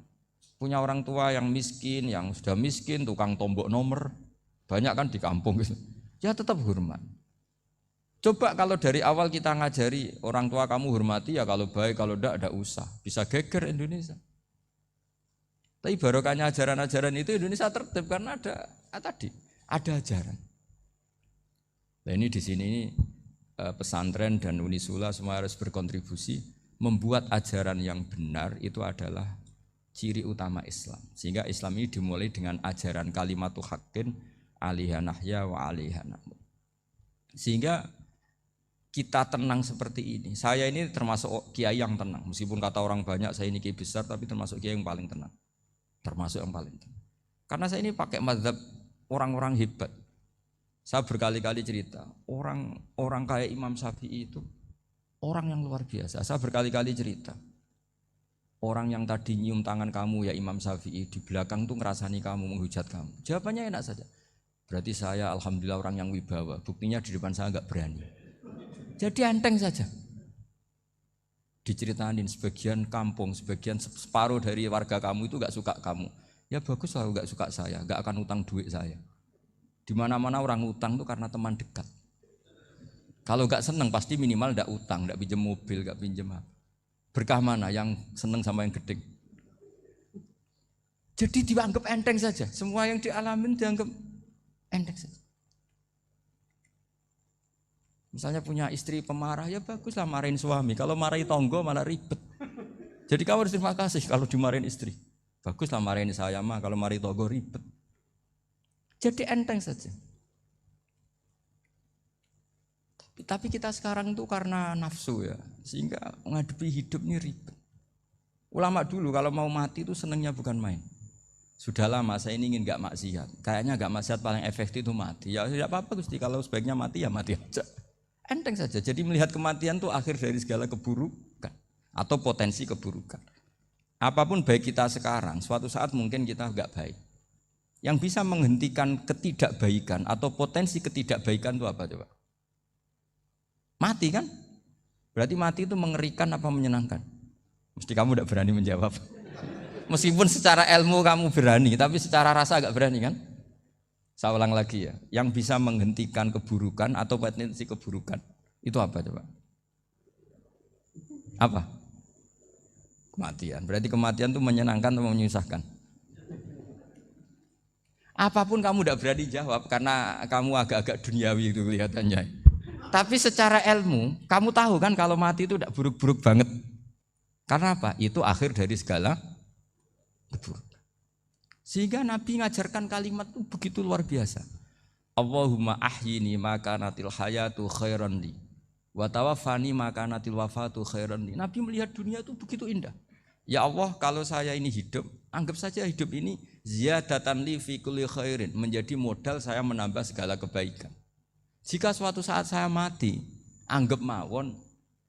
Punya orang tua yang miskin, yang sudah miskin, tukang tombok nomor, banyak kan di kampung gitu. Ya tetap hormat. Coba kalau dari awal kita ngajari orang tua kamu hormati ya, kalau baik, kalau enggak usah. Bisa geger Indonesia. Tapi barokahnya ajaran-ajaran itu Indonesia tertib karena ada ajaran. Nah ini di sini pesantren dan Unisula semua harus berkontribusi membuat ajaran yang benar itu adalah ciri utama Islam. Sehingga Islam ini dimulai dengan ajaran kalimatu haqqin alaiha nahya wa alaiha namut. Sehingga kita tenang seperti ini. Saya ini termasuk kiai yang tenang. Meskipun kata orang banyak saya ini kiai besar, tapi termasuk kiai yang paling tenang. Termasuk yang paling tenang. Karena saya ini pakai mazhab orang-orang hebat. Saya berkali-kali cerita, orang kayak Imam Syafi'i itu orang yang luar biasa. Saya berkali-kali cerita, orang yang tadi nyium tangan kamu ya Imam Syafi'i, di belakang tuh ngerasani kamu, menghujat kamu. Jawabannya enak saja. Berarti saya alhamdulillah orang yang wibawa. Buktinya di depan saya enggak berani. Jadi enteng saja. Diceritain sebagian kampung, sebagian separuh dari warga kamu itu enggak suka kamu. Ya bagus lah enggak suka saya, enggak akan utang duit saya. Di mana-mana orang utang tuh karena teman dekat. Kalau enggak seneng pasti minimal enggak utang, enggak pinjam mobil, enggak pinjam apa. Berkah mana yang seneng sama yang gede. Jadi dianggap enteng saja. Semua yang dialamin dianggap enteng saja. Misalnya punya istri pemarah, ya baguslah marahin suami. Kalau marahin tonggo malah ribet. Jadi kamu harus terima kasih kalau dimarahin istri. Baguslah marahin saya mah, kalau marahin tonggo ribet. Jadi enteng saja. Tapi kita sekarang itu karena nafsu ya, sehingga menghadapi hidup ini ribet. Ulama dulu kalau mau mati itu senengnya bukan main. Sudah lama saya ini ingin gak maksiat. Kayaknya gak maksiat paling efektif itu mati. Ya tidak apa-apa Gusti, kalau sebaiknya mati ya mati aja. Enteng saja. Jadi melihat kematian itu akhir dari segala keburukan atau potensi keburukan. Apapun baik kita sekarang, suatu saat mungkin kita gak baik. Yang bisa menghentikan ketidakbaikan atau potensi ketidakbaikan itu apa coba? Mati kan? Berarti mati itu mengerikan apa menyenangkan? Mesti kamu tidak berani menjawab. Meskipun secara ilmu kamu berani, tapi secara rasa agak berani kan? Saya ulang lagi ya. Yang bisa menghentikan keburukan atau potensi keburukan itu apa coba? Apa? Kematian. Berarti kematian itu menyenangkan atau menyusahkan? Apapun kamu tidak berani jawab karena kamu agak-agak duniawi itu kelihatannya. Tapi secara ilmu, kamu tahu kan kalau mati itu tidak buruk-buruk banget. Karena apa? Itu akhir dari segala keburukan. Sehingga Nabi ngajarkan kalimat itu begitu luar biasa. Allahumma ahyini maka natil hayatu khairan li wa tawaffani maka natil wafatu khairan li. Nabi melihat dunia itu begitu indah. Ya Allah, kalau saya ini hidup, anggap saja hidup ini ziyadatan li fi kulli khairin, menjadi modal saya menambah segala kebaikan. Jika suatu saat saya mati, anggap mawon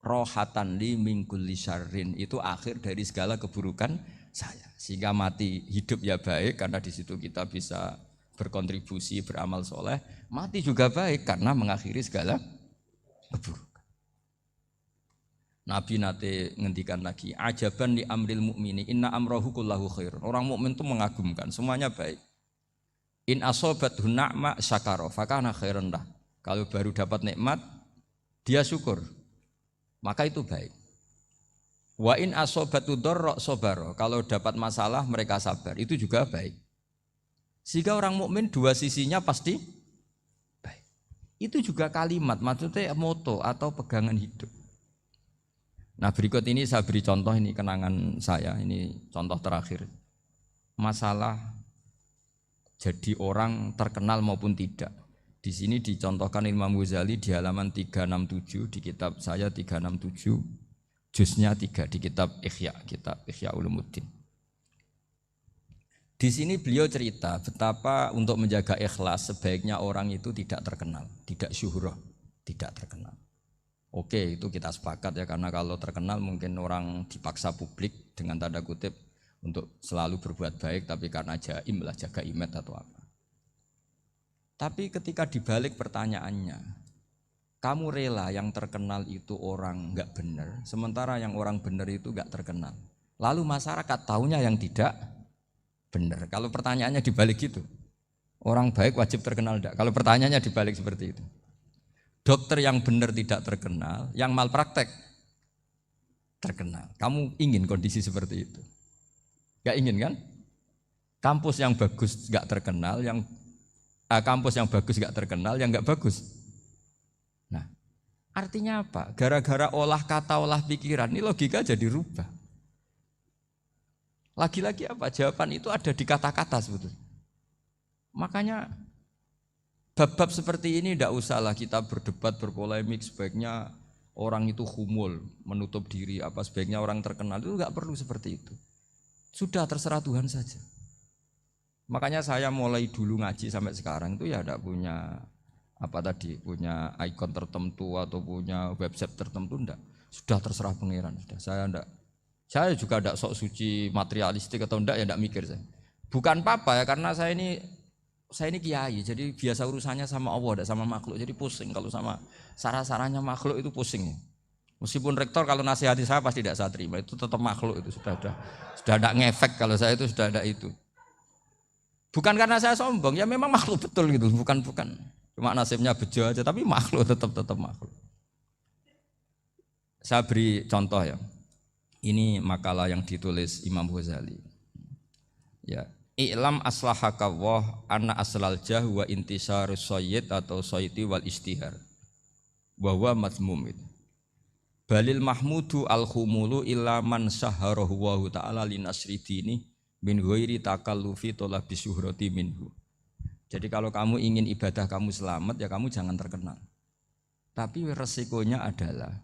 rohatan li min kulli syarrin, itu akhir dari segala keburukan saya. Sehingga mati hidup ya baik karena di situ kita bisa berkontribusi beramal soleh. Mati juga baik karena mengakhiri segala keburukan. Nabi nate ngendikan lagi, ajaban li amril mu'mini inna amrahu kullahu khair. Orang mukmin itu mengagumkan, semuanya baik. In asobathu na'ma syakara fakana khairan lah. Kalau baru dapat nikmat, dia syukur, maka itu baik. Wa in asobatu dharra sabara. Kalau dapat masalah mereka sabar, itu juga baik. Sehingga orang mukmin dua sisinya pasti baik. Itu juga kalimat, maksudnya moto atau pegangan hidup. Nah berikut ini saya beri contoh, ini kenangan saya, ini contoh terakhir. Masalah jadi orang terkenal maupun tidak. Di sini dicontohkan Imam Ghazali di halaman 367 di kitab saya 367, juznya 3 di kitab Ihya Ulumuddin. Di sini beliau cerita betapa untuk menjaga ikhlas sebaiknya orang itu tidak terkenal, tidak syuhrah, tidak terkenal. Oke, itu kita sepakat ya, karena kalau terkenal mungkin orang dipaksa publik dengan tanda kutip untuk selalu berbuat baik, tapi karena jaim lah, jaga image atau apa. Tapi ketika dibalik pertanyaannya, kamu rela yang terkenal itu orang enggak benar, sementara yang orang benar itu enggak terkenal. Lalu masyarakat taunya yang tidak benar. Kalau pertanyaannya dibalik gitu, orang baik wajib terkenal enggak? Kalau pertanyaannya dibalik seperti itu. Dokter yang benar tidak terkenal, yang malpraktek terkenal. Kamu ingin kondisi seperti itu? Enggak ingin kan? Kampus yang bagus enggak terkenal, kampus yang bagus enggak terkenal, yang enggak bagus. Nah, artinya apa? Gara-gara olah kata, olah pikiran, ini logika jadi rubah. Lagi-lagi apa? Jawaban itu ada di kata-kata sebetulnya. Makanya bab-bab seperti ini tidak usahlah kita berdebat, berpolemik, sebaiknya orang itu humul, menutup diri, apa sebaiknya orang terkenal, itu enggak perlu seperti itu. Sudah terserah Tuhan saja. Makanya saya mulai dulu ngaji sampai sekarang itu ya tidak punya punya ikon tertentu atau punya website tertentu, enggak. Sudah terserah pangeran, sudah. Saya juga tidak sok suci materialistik atau enggak, ya enggak mikir saya. Bukan apa-apa ya, karena saya ini kiai, jadi biasa urusannya sama Allah, tidak sama makhluk. Jadi pusing kalau sama sarah-sarahnya makhluk itu pusing. Meskipun rektor kalau nasihati saya pasti tidak saya terima, itu tetap makhluk, itu sudah tidak ngefek kalau saya itu sudah ada itu. Bukan karena saya sombong, ya memang makhluk betul gitu, bukan. Cuma nasibnya bejo aja, tapi makhluk tetap makhluk. Saya beri contoh ya. Ini makalah yang ditulis Imam Ghazali. Ya, i'lam aslahaka Allah anna aslal jah wa intisarus sayyid atau sayyidi wal istihar. Wa huwa mazmum itu. Balil mahmudu al-khumulu illa man saharahu wa ta'ala linasri dini min ghairi takallufi talabi syuhrati minhu. Jadi kalau kamu ingin ibadah kamu selamat, ya kamu jangan terkenal. Tapi resikonya adalah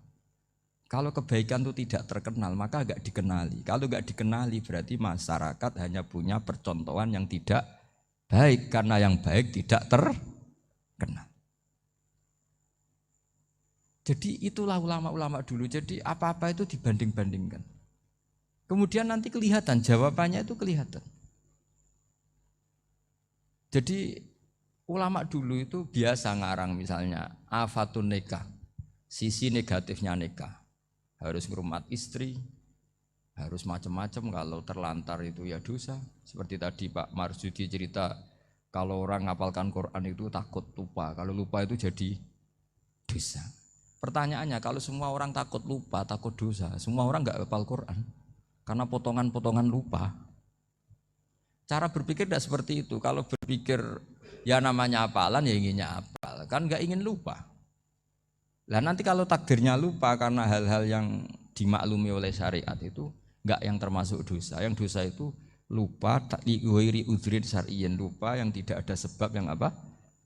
kalau kebaikan itu tidak terkenal, maka enggak dikenali. Kalau enggak dikenali berarti masyarakat hanya punya percontohan yang tidak baik, karena yang baik tidak terkenal. Jadi itulah ulama-ulama dulu. Jadi apa-apa itu dibanding-bandingkan. Kemudian nanti kelihatan, jawabannya itu kelihatan. Jadi ulama dulu itu biasa ngarang misalnya afatun nikah, sisi negatifnya nikah. Harus ngurmat istri, harus macam-macam, kalau terlantar itu ya dosa. Seperti tadi Pak Marsudi cerita, kalau orang ngapalkan Quran itu takut lupa, kalau lupa itu jadi dosa. Pertanyaannya, kalau semua orang takut lupa, takut dosa, semua orang enggak hafal Quran. Karena potongan-potongan lupa. Cara berpikir tidak seperti itu. Kalau berpikir ya namanya hafalan ya inginnya hafal, kan nggak ingin lupa. Lah nanti kalau takdirnya lupa karena hal-hal yang dimaklumi oleh syariat itu nggak yang termasuk dosa. Yang dosa itu lupa takliwiri udrin syar'iyin, lupa yang tidak ada sebab yang apa?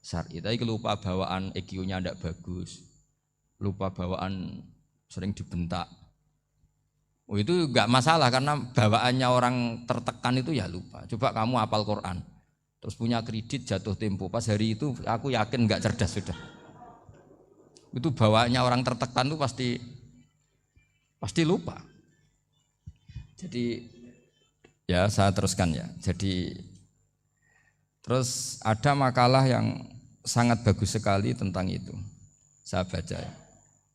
Syar'i. Tapi lupa bawaan EQ-nya tidak bagus, lupa bawaan sering dibentak. Oh, itu enggak masalah karena bawaannya orang tertekan itu ya lupa. Coba kamu hafal Quran, terus punya kredit jatuh tempo, pas hari itu aku yakin enggak cerdas sudah. Itu bawaannya orang tertekan itu pasti lupa. Jadi ya saya teruskan ya. Jadi terus ada makalah yang sangat bagus sekali tentang itu. Saya baca ya.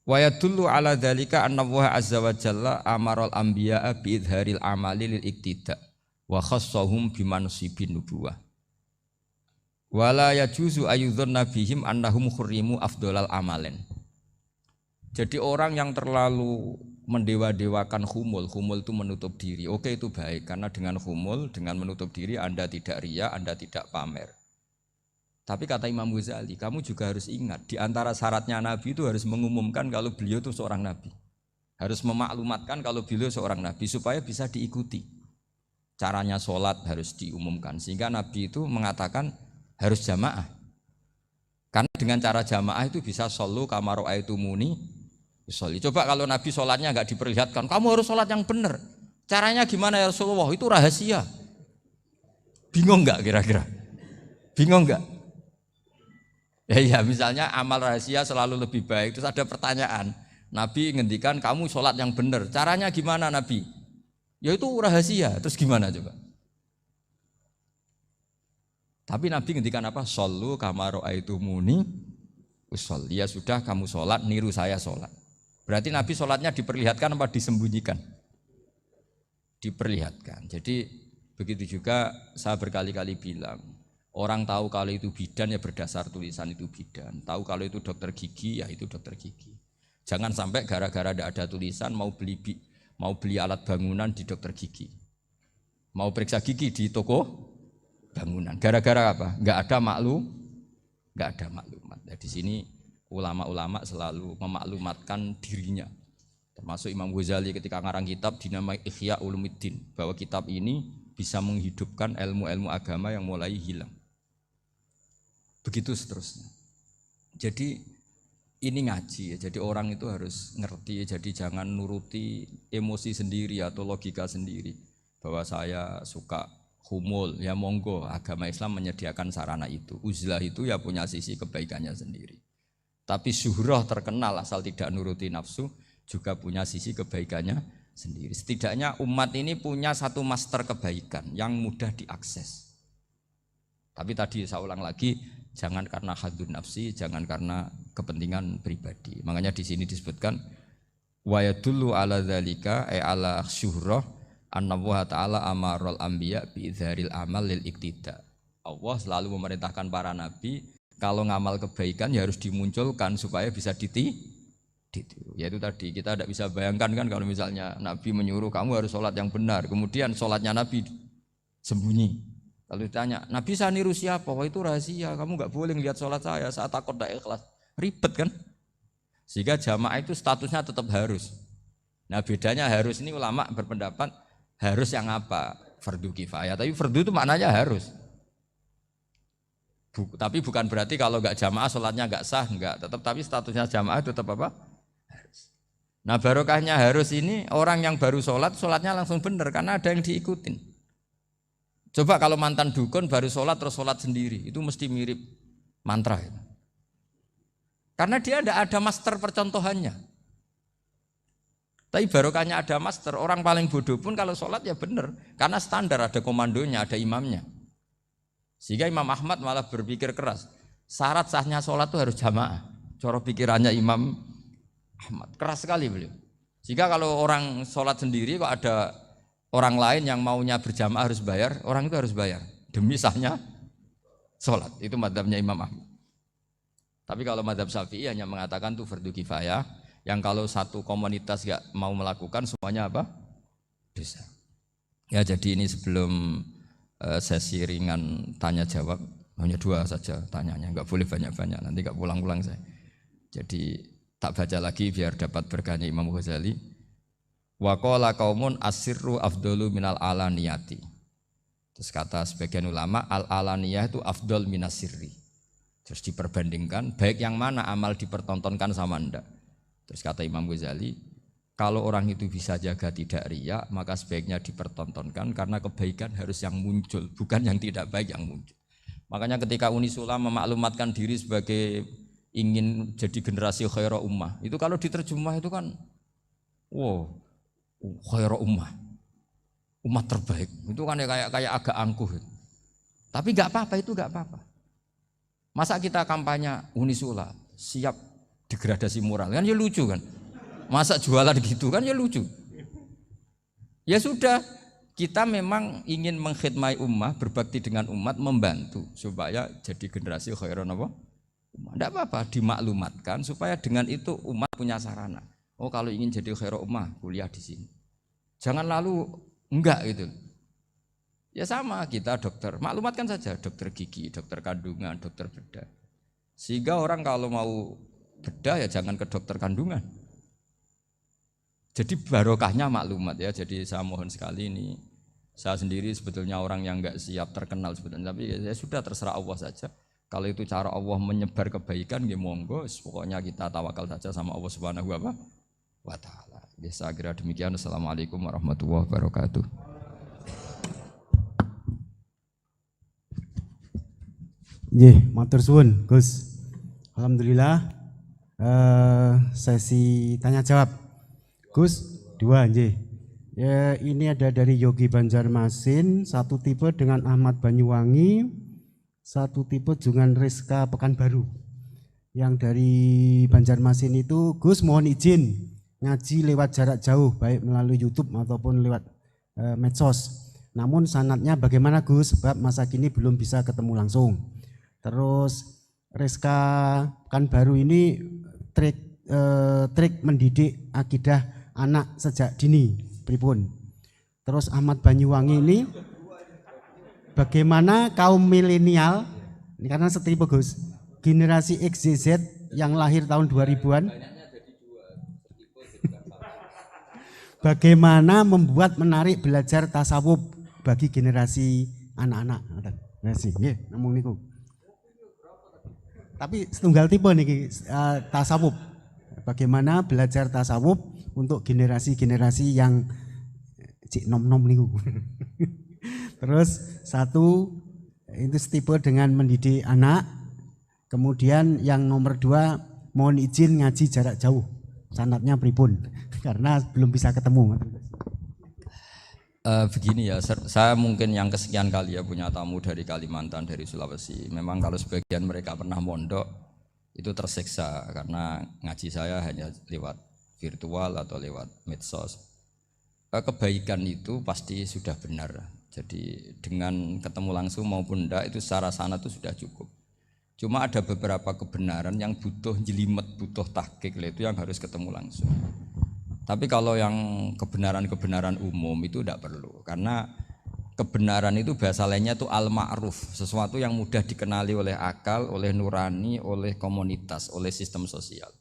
Wa yadullu ala dzalika anna Allah azza wa jalla amaral anbiya'a bi idharil amali lil iktida wa khassahum bi mansibin nubuwah. Wala yajuzu ayyudhanna bihim annahum khurrimu afdhalal amalen. Jadi orang yang terlalu mendewa-dewakan khumul itu menutup diri. Oke, itu baik karena dengan khumul, dengan menutup diri Anda tidak riya, Anda tidak pamer. Tapi kata Imam Ghazali, kamu juga harus ingat, di antara syaratnya Nabi itu harus mengumumkan kalau beliau itu seorang Nabi. Harus memaklumatkan kalau beliau seorang Nabi supaya bisa diikuti. Caranya sholat harus diumumkan. Sehingga Nabi itu mengatakan harus jamaah. Karena dengan cara jamaah itu bisa shollu kama ra'aitumuni usolli. Coba kalau Nabi sholatnya enggak diperlihatkan, kamu harus sholat yang benar. Caranya gimana ya Rasulullah? Itu rahasia. Bingung enggak kira-kira? Bingung enggak? Ya misalnya amal rahasia selalu lebih baik. Terus ada pertanyaan, Nabi ngendikan kamu sholat yang benar, caranya gimana Nabi? Ya itu rahasia, terus gimana coba? Tapi Nabi ngendikan apa? Shollu kama ra'aitumuni usolli. Ya sudah kamu sholat, niru saya sholat. Berarti Nabi sholatnya diperlihatkan apa disembunyikan? Diperlihatkan. Jadi begitu juga saya berkali-kali bilang, orang tahu kalau itu bidan ya berdasar tulisan itu bidan. Tahu kalau itu dokter gigi ya itu dokter gigi. Jangan sampai gara-gara tidak ada tulisan mau beli alat bangunan di dokter gigi. Mau periksa gigi di toko bangunan. Gara-gara apa? Enggak ada maklumat. Nah, di sini ulama-ulama selalu memaklumatkan dirinya. Termasuk Imam Ghazali ketika ngarang kitab dinamai Ihya Ulumuddin, bahwa kitab ini bisa menghidupkan ilmu-ilmu agama yang mulai hilang. Begitu seterusnya. Jadi ini ngaji ya. Jadi orang itu harus ngerti ya. Jadi jangan nuruti emosi sendiri atau logika sendiri. Bahwa saya suka humul, ya monggo, agama Islam menyediakan sarana itu. Uzlah itu ya punya sisi kebaikannya sendiri. Tapi syuhrah terkenal asal tidak nuruti nafsu juga punya sisi kebaikannya sendiri. Setidaknya umat ini punya satu master kebaikan yang mudah diakses. Tapi tadi saya ulang lagi, jangan karena hadun nafsi, jangan karena kepentingan pribadi. Makanya di sini disebutkan wa yadullu ala dzalika ala syuhrah anna Allah Ta'ala amarul anbiya bi'idharil amal lil iktida. Allah selalu memerintahkan para nabi kalau ngamal kebaikan ya harus dimunculkan supaya bisa ditiru. Yaitu tadi kita tidak bisa bayangkan kan kalau misalnya nabi menyuruh kamu harus sholat yang benar, kemudian sholatnya nabi sembunyi. Kalau ditanya, nabi saya niru siapa? Wah itu rahasia, kamu nggak boleh lihat sholat saya, saat takut tidak ikhlas. Ribet kan? Sehingga jamaah itu statusnya tetap harus. Nah bedanya harus ini ulama berpendapat harus yang apa? Fardu kifayah. Tapi fardu itu maknanya harus. Tapi bukan berarti kalau enggak jamaah sholatnya enggak sah, enggak. Tapi statusnya jamaah tetap apa? Harus. Nah barokahnya harus ini orang yang baru sholat, sholatnya langsung benar karena ada yang diikutin. Coba kalau mantan dukun baru sholat terus sholat sendiri, itu mesti mirip mantra. Karena dia enggak ada master percontohannya. Tapi barokahnya ada master, orang paling bodoh pun kalau sholat ya benar. Karena standar ada komandonya, ada imamnya. Sehingga Imam Ahmad malah berpikir keras. Syarat sahnya sholat itu harus jamaah. Cara pikirannya Imam Ahmad. Keras sekali beliau. Sehingga kalau orang sholat sendiri kok ada orang lain yang maunya berjamaah harus bayar, orang itu harus bayar. Demi sahnya sholat. Itu madzhabnya Imam Ahmad. Tapi kalau madzhab Syafi'i hanya mengatakan itu fardu kifayah. Yang kalau satu komunitas gak mau melakukan semuanya apa? Dosa. Ya jadi ini sebelum sesi ringan tanya jawab, hanya 2 saja tanyanya, gak boleh banyak-banyak, nanti gak pulang-pulang saya. Jadi tak baca lagi biar dapat berkahnya Imam Ghazali. Wa qala qaumun asirru afdalu minal alaniyati. Terus kata sebagian ulama al alaniyah itu afdal minas sirri. Terus diperbandingkan baik yang mana amal dipertontonkan sama ndak. Terus kata Imam Ghazali, kalau orang itu bisa jaga tidak riya, maka sebaiknya dipertontonkan karena kebaikan harus yang muncul, bukan yang tidak baik yang muncul. Makanya ketika Unisula memaklumatkan diri sebagai ingin jadi generasi khairah ummah, itu kalau diterjemah itu kan, wow, khairah ummah, umat terbaik. Itu kan kayak agak angkuh. Tapi nggak apa-apa, itu nggak apa-apa. Masa kita kampanye Unisula siap degradasi moral kan ya lucu kan, masa jualan gitu kan ya lucu. Ya sudah, kita memang ingin mengkhidmati ummah, berbakti dengan umat, membantu supaya jadi generasi khairon apa? Ummah. Tidak apa-apa, dimaklumatkan supaya dengan itu umat punya sarana. Oh kalau ingin jadi khairon ummah kuliah di sini. Jangan lalu enggak gitu. Ya sama kita dokter, maklumatkan saja dokter gigi, dokter kandungan, dokter bedah. Sehingga orang kalau mau bedah ya jangan ke dokter kandungan. Jadi barokahnya maklumat ya. Jadi saya mohon sekali ini, saya sendiri sebetulnya orang yang enggak siap terkenal sebetulnya, tapi ya sudah terserah Allah saja. Kalau itu cara Allah menyebar kebaikan, ya monggo. Pokoknya kita tawakal saja sama Allah Subhanahu wa Ta'ala. Ya, saya kira demikian. Assalamualaikum warahmatullahi wabarakatuh. Matur suwun Gus. Alhamdulillah. Sesi tanya jawab Gus 2 ya, ini ada dari Yogi Banjarmasin, satu tipe dengan Ahmad Banyuwangi, satu tipe jungan Rizka Pekanbaru yang dari Banjarmasin itu. Gus mohon izin ngaji lewat jarak jauh baik melalui YouTube ataupun lewat medsos. Namun sanadnya bagaimana Gus? Sebab masa kini belum bisa ketemu langsung. Terus Rizka Pekanbaru ini trik mendidik akidah anak sejak dini pripun. Terus Ahmad Banyuwangi ini bagaimana kaum milenial, ini karena setipe Gus, generasi XYZ yang lahir tahun 2000-an, bagaimana membuat menarik belajar tasawuf bagi generasi anak-anak. Ngomong niku. Tapi setunggal tipe nih tasawuf. Bagaimana belajar tasawuf untuk generasi-generasi yang cik nom-nom niku. Terus satu itu setipe dengan mendidik anak. Kemudian yang nomor 2 mohon izin ngaji jarak jauh. Sanadnya pripun karena belum bisa ketemu. Begini ya, saya mungkin yang kesekian kali ya punya tamu dari Kalimantan, dari Sulawesi. Memang kalau sebagian mereka pernah mondok itu tersiksa karena ngaji saya hanya lewat virtual atau lewat medsos. Kebaikan itu pasti sudah benar. Jadi dengan ketemu langsung maupun enggak itu secara sana itu sudah cukup. Cuma ada beberapa kebenaran yang butuh jelimet, butuh tahqiq, itu yang harus ketemu langsung. Tapi kalau yang kebenaran-kebenaran umum itu tidak perlu, karena kebenaran itu bahasa lainnya itu al-ma'ruf, sesuatu yang mudah dikenali oleh akal, oleh nurani, oleh komunitas, oleh sistem sosial.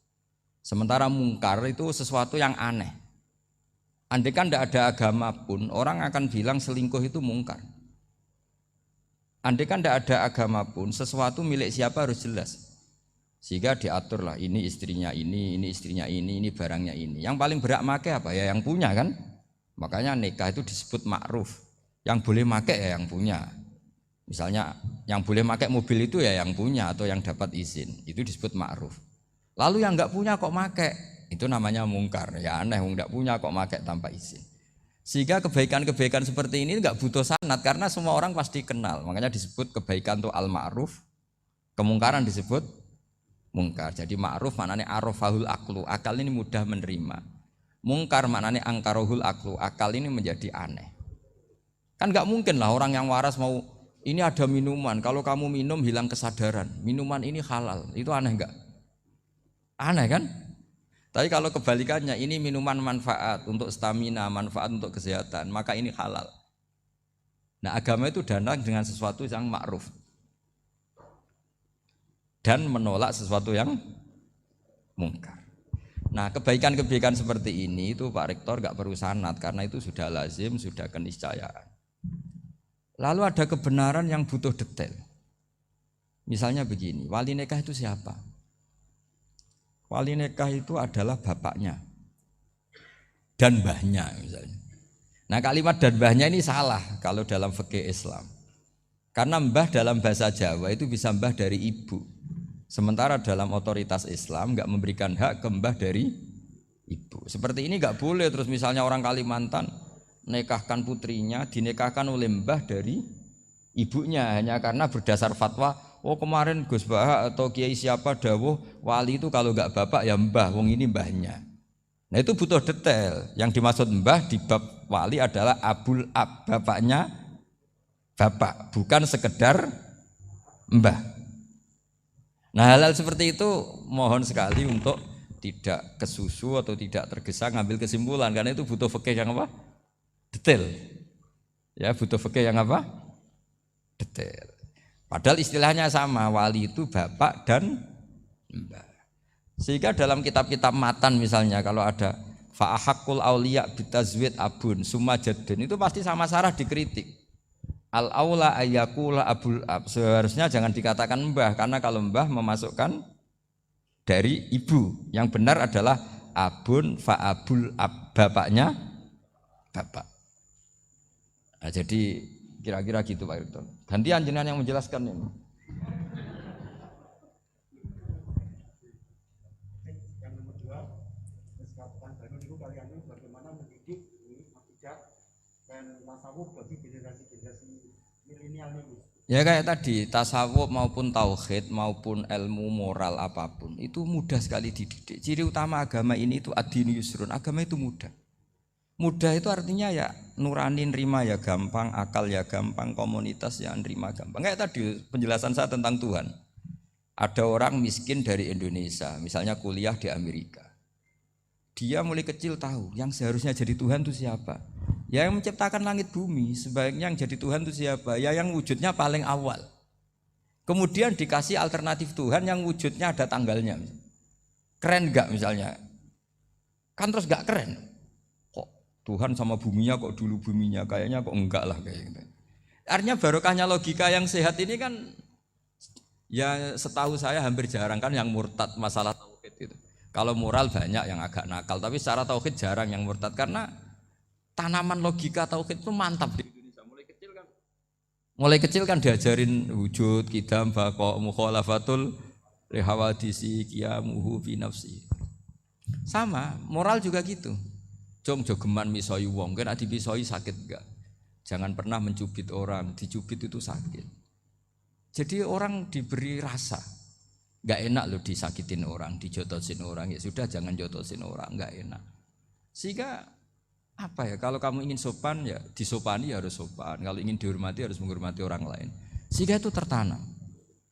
Sementara mungkar itu sesuatu yang aneh. Andai kan tidak ada agama pun, orang akan bilang selingkuh itu mungkar. Andai kan tidak ada agama pun, sesuatu milik siapa harus jelas. Sehingga diaturlah ini istrinya ini istrinya ini barangnya ini. Yang paling berhak make apa ya yang punya kan. Makanya nikah itu disebut ma'ruf. Yang boleh make ya yang punya. Misalnya yang boleh make mobil itu ya yang punya atau yang dapat izin. Itu disebut ma'ruf. Lalu yang enggak punya kok make, itu namanya mungkar. Ya aneh, enggak punya kok make tanpa izin. Sehingga kebaikan-kebaikan seperti ini enggak butuh sanad karena semua orang pasti kenal. Makanya disebut kebaikan itu al-ma'ruf. Kemungkaran disebut mungkar. Jadi ma'ruf maknanya arafahul aklu, akal ini mudah menerima. Mungkar maknanya angkarohul aklu, akal ini menjadi aneh. Kan nggak mungkin lah orang yang waras mau ini ada minuman, kalau kamu minum hilang kesadaran, minuman ini halal, itu aneh nggak? Aneh kan? Tapi kalau kebalikannya ini minuman manfaat untuk stamina, manfaat untuk kesehatan, maka ini halal. Nah agama itu datang dengan sesuatu yang ma'ruf dan menolak sesuatu yang mungkar. Nah kebaikan-kebaikan seperti ini itu Pak Rektor gak perlu sanad karena itu sudah lazim, sudah keniscayaan. Lalu ada kebenaran yang butuh detail. Misalnya begini, wali nikah itu siapa? Wali nikah itu adalah bapaknya dan mbahnya misalnya. Nah kalimat dan mbahnya ini salah kalau dalam fikih Islam. Karena mbah dalam bahasa Jawa itu bisa mbah dari ibu. Sementara dalam otoritas Islam nggak memberikan hak ke mbah dari ibu. Seperti ini nggak boleh. Terus misalnya orang Kalimantan nikahkan putrinya dinikahkan oleh mbah dari ibunya hanya karena berdasar fatwa. Oh kemarin Gus Baha atau Kiai siapa dawuh wali itu kalau nggak bapak ya mbah. Wong ini mbahnya. Nah itu butuh detail. Yang dimaksud mbah di bab wali adalah abul ab, bapaknya bapak, bukan sekedar mbah. Nah hal-hal seperti itu mohon sekali untuk tidak kesusu atau tidak tergesa ngambil kesimpulan karena itu butuh fikih yang apa? Detail. Ya butuh fikih yang apa? Detail. Padahal istilahnya sama, wali itu bapak dan mbah. Sehingga dalam kitab-kitab matan misalnya kalau ada fa'ahakul auliya bitazwid abun summa jaddun itu pasti sama sarah dikritik. Al-aula ayyakula abul ab, seharusnya jangan dikatakan mbah karena kalau mbah memasukkan dari ibu, yang benar adalah abun fa'abul ab, bapaknya bapak. Nah, jadi kira-kira gitu Pak Rektor. Gantian jenengan yang menjelaskan ini. Yang nomor 2, sekarang baru itu kalian bagaimana mendidik akidah dan tasawuf bagi generasi-generasi milenial ini. Ya kayak tadi, tasawuf maupun tauhid maupun ilmu moral apapun itu mudah sekali dididik. Ciri utama agama ini itu ad-dinu yusrun, agama itu mudah. Mudah itu artinya ya nurani nerima ya gampang, akal ya gampang, komunitas ya nerima gampang. Kayak tadi penjelasan saya tentang Tuhan. Ada orang miskin dari Indonesia, misalnya kuliah di Amerika. Dia mulai kecil tahu yang seharusnya jadi Tuhan itu siapa. Ya yang menciptakan langit bumi, sebaiknya yang jadi Tuhan itu siapa? Ya yang wujudnya paling awal. Kemudian dikasih alternatif Tuhan yang wujudnya ada tanggalnya. Keren enggak misalnya? Kan terus enggak keren. Kok Tuhan sama buminya kok dulu buminya? Kayaknya kok enggak lah kayak gitu. Artinya barokahnya logika yang sehat ini kan ya setahu saya hampir jarang kan yang murtad masalah tauhid itu. Kalau moral banyak yang agak nakal, tapi secara tauhid jarang yang murtad karena tanaman logika tauhid itu mantap di Indonesia. Mulai kecil kan diajarin wujud, qidam, baqa, mukhalafatul lihawadisi, qiyamuhu fi nafsi. Sama, moral juga gitu. Jom jogeman misoi wong, kan dipisoi sakit enggak? Jangan pernah mencubit orang, dicubit itu sakit. Jadi orang diberi rasa, enggak enak loh disakitin orang, dijotosin orang, ya sudah jangan jotosin orang, enggak enak. Sehingga apa ya, kalau kamu ingin sopan ya disopani ya harus sopan, kalau ingin dihormati harus menghormati orang lain, sehingga itu tertanam.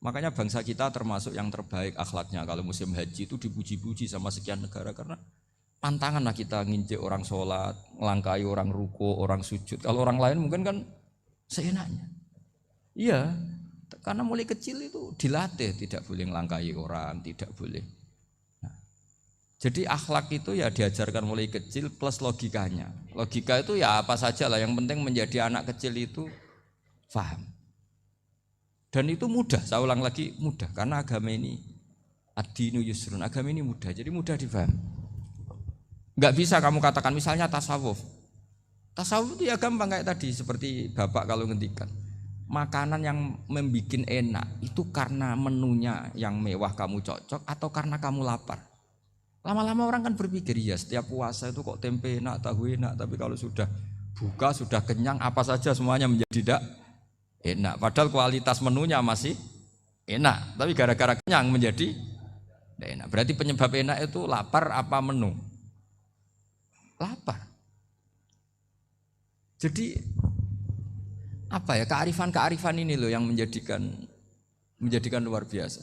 Makanya bangsa kita termasuk yang terbaik akhlaknya. Kalau musim haji itu dipuji-puji sama sekian negara karena pantangan lah kita nginjek orang sholat, melangkai orang ruko, orang sujud. Kalau orang lain mungkin kan seenaknya. Iya, karena mulai kecil itu dilatih tidak boleh melangkai orang, tidak boleh. Jadi akhlak itu ya diajarkan mulai kecil plus logikanya. Logika itu ya apa saja lah, yang penting menjadi anak kecil itu paham. Dan itu mudah, saya ulang lagi mudah, karena agama ini ad-dinu yusrun, agama ini mudah, jadi mudah dipaham. Enggak bisa kamu katakan misalnya tasawuf. Tasawuf itu ya gampang kayak tadi, seperti Bapak kalau ngendikan. Makanan yang membuat enak itu karena menunya yang mewah kamu cocok atau karena kamu lapar. Lama-lama orang kan berpikir, ya setiap puasa itu kok tempe enak, tahu enak, tapi kalau sudah buka, sudah kenyang, apa saja semuanya menjadi tidak enak. Padahal kualitas menunya masih enak, tapi gara-gara kenyang menjadi tidak enak. Berarti penyebab enak itu lapar apa menu? Lapar. Jadi apa ya, kearifan-kearifan ini loh yang menjadikan luar biasa.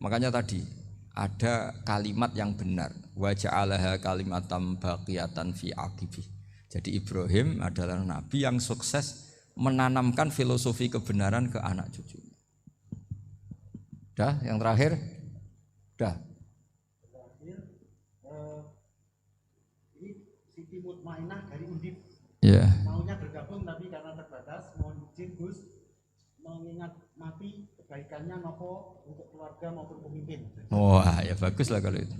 Makanya tadi ada kalimat yang benar, wa ja'alaha kalimatam baqiyatan fi aqibi. Jadi Ibrahim adalah nabi yang sukses menanamkan filosofi kebenaran ke anak cucunya. Dah, yang terakhir? Dah. Ini Siti Mutmainah dari Undip. Ya. Maunya bergabung tapi karena terbatas, mohon izin Gus mengingat mati kebaikannya nopo untuk keluarga maupun pemimpin. Wah, ya bagus lah kalau itu.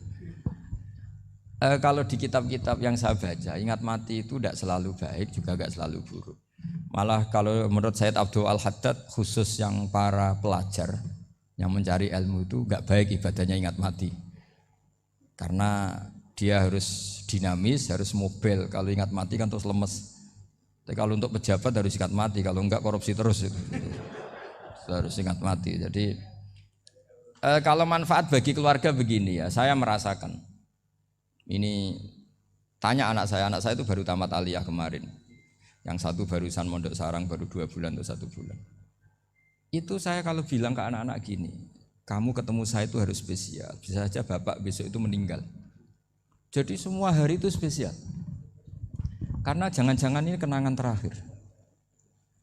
Kalau di kitab-kitab yang saya baca, ingat mati itu tidak selalu baik, juga tidak selalu buruk. Malah kalau menurut Sayyid Abdul Al-Haddad, khusus yang para pelajar yang mencari ilmu itu nggak baik ibadahnya ingat mati. Karena dia harus dinamis, harus mobil. Kalau ingat mati kan terus lemes. Tapi kalau untuk pejabat harus ingat mati, kalau enggak korupsi terus itu. Harus ingat mati. Jadi kalau manfaat bagi keluarga begini ya, saya merasakan. Ini tanya anak saya itu baru tamat aliyah kemarin. Yang satu barusan mondok sarang baru 2 bulan atau 1 bulan. Itu saya kalau bilang ke anak-anak gini, kamu ketemu saya itu harus spesial. Bisa saja bapak besok itu meninggal. Jadi semua hari itu spesial. Karena jangan-jangan ini kenangan terakhir.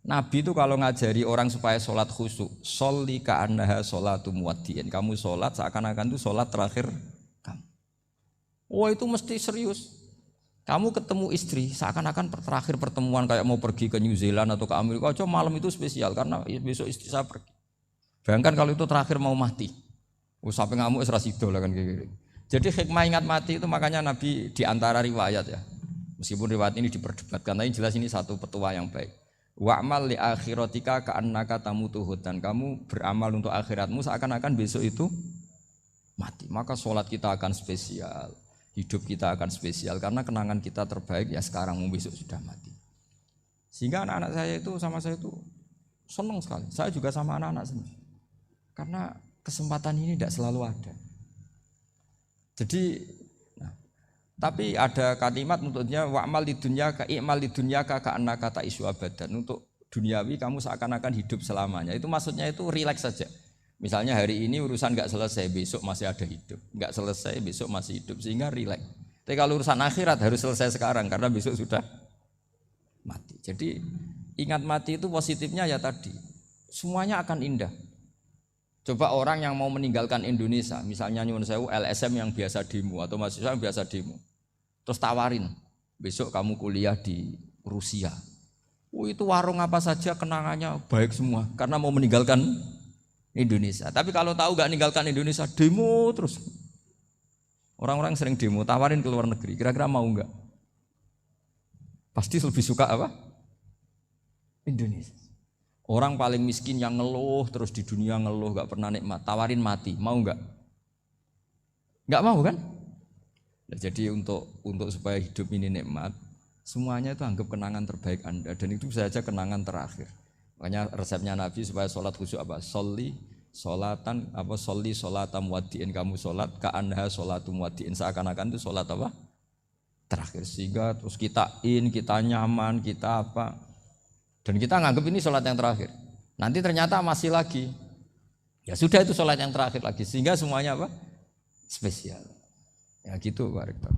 Nabi itu kalau ngajari orang supaya sholat khusyuk, sholli ka'annaha sholatu muwaddi'in. Kamu sholat seakan-akan itu sholat terakhir kamu. Wah itu mesti serius. Kamu ketemu istri seakan-akan terakhir pertemuan kayak mau pergi ke New Zealand atau ke Amerika. Aja malam itu spesial karena besok istri saya pergi. Bayangkan kalau itu terakhir mau mati. Sampai ngamuk serasido lah kan gitu. Jadi hikmah ingat mati itu makanya Nabi diantara riwayat ya. Meskipun riwayat ini diperdebatkan, tapi jelas ini satu petua yang baik. Wa'mal li akhiratika ka'annaka tamutuhud, dan kamu beramal untuk akhiratmu seakan-akan besok itu mati. Maka sholat kita akan spesial, hidup kita akan spesial karena kenangan kita terbaik ya sekarang, besok sudah mati. Sehingga anak-anak saya itu sama saya itu senang sekali. Saya juga sama anak-anak senang. Karena kesempatan ini tidak selalu ada. Jadi, tapi ada kalimat untuknya wa'mal lidunyaka i'mal lidunyaka ka'annaka ta'isu abadan. Untuk duniawi kamu seakan-akan hidup selamanya. Itu maksudnya itu rileks saja. Misalnya hari ini urusan enggak selesai, besok masih ada hidup. Enggak selesai, besok masih hidup, sehingga rileks. Tapi kalau urusan akhirat harus selesai sekarang karena besok sudah mati. Jadi ingat mati itu positifnya ya tadi, semuanya akan indah. Coba orang yang mau meninggalkan Indonesia, misalnya nyuwun sewu LSM yang biasa demo atau mahasiswa yang biasa demo, terus tawarin, besok kamu kuliah di Rusia. Itu warung apa saja kenangannya baik semua karena mau meninggalkan Indonesia. Tapi kalau tahu gak meninggalkan Indonesia, demo terus. Orang-orang sering demo, tawarin ke luar negeri, kira-kira mau enggak? Pasti lebih suka apa? Indonesia. Orang paling miskin yang ngeluh terus di dunia ngeluh gak pernah nikmat, tawarin mati, mau enggak? Enggak mau kan? Nah, jadi untuk supaya hidup ini nikmat, semuanya itu anggap kenangan terbaik Anda dan itu bisa saja kenangan terakhir. Makanya resepnya Nabi supaya sholat khusyuk apa? Sholli sholatam wadiin, kamu sholat ka'anha sholatum wadiin, seakan-akan itu sholat apa? Terakhir, sehingga terus kita nyaman, kita apa, dan kita nganggap ini sholat yang terakhir. Nanti ternyata masih lagi, ya sudah itu sholat yang terakhir lagi, sehingga semuanya apa? Spesial. Ya gitu Pak Rektor.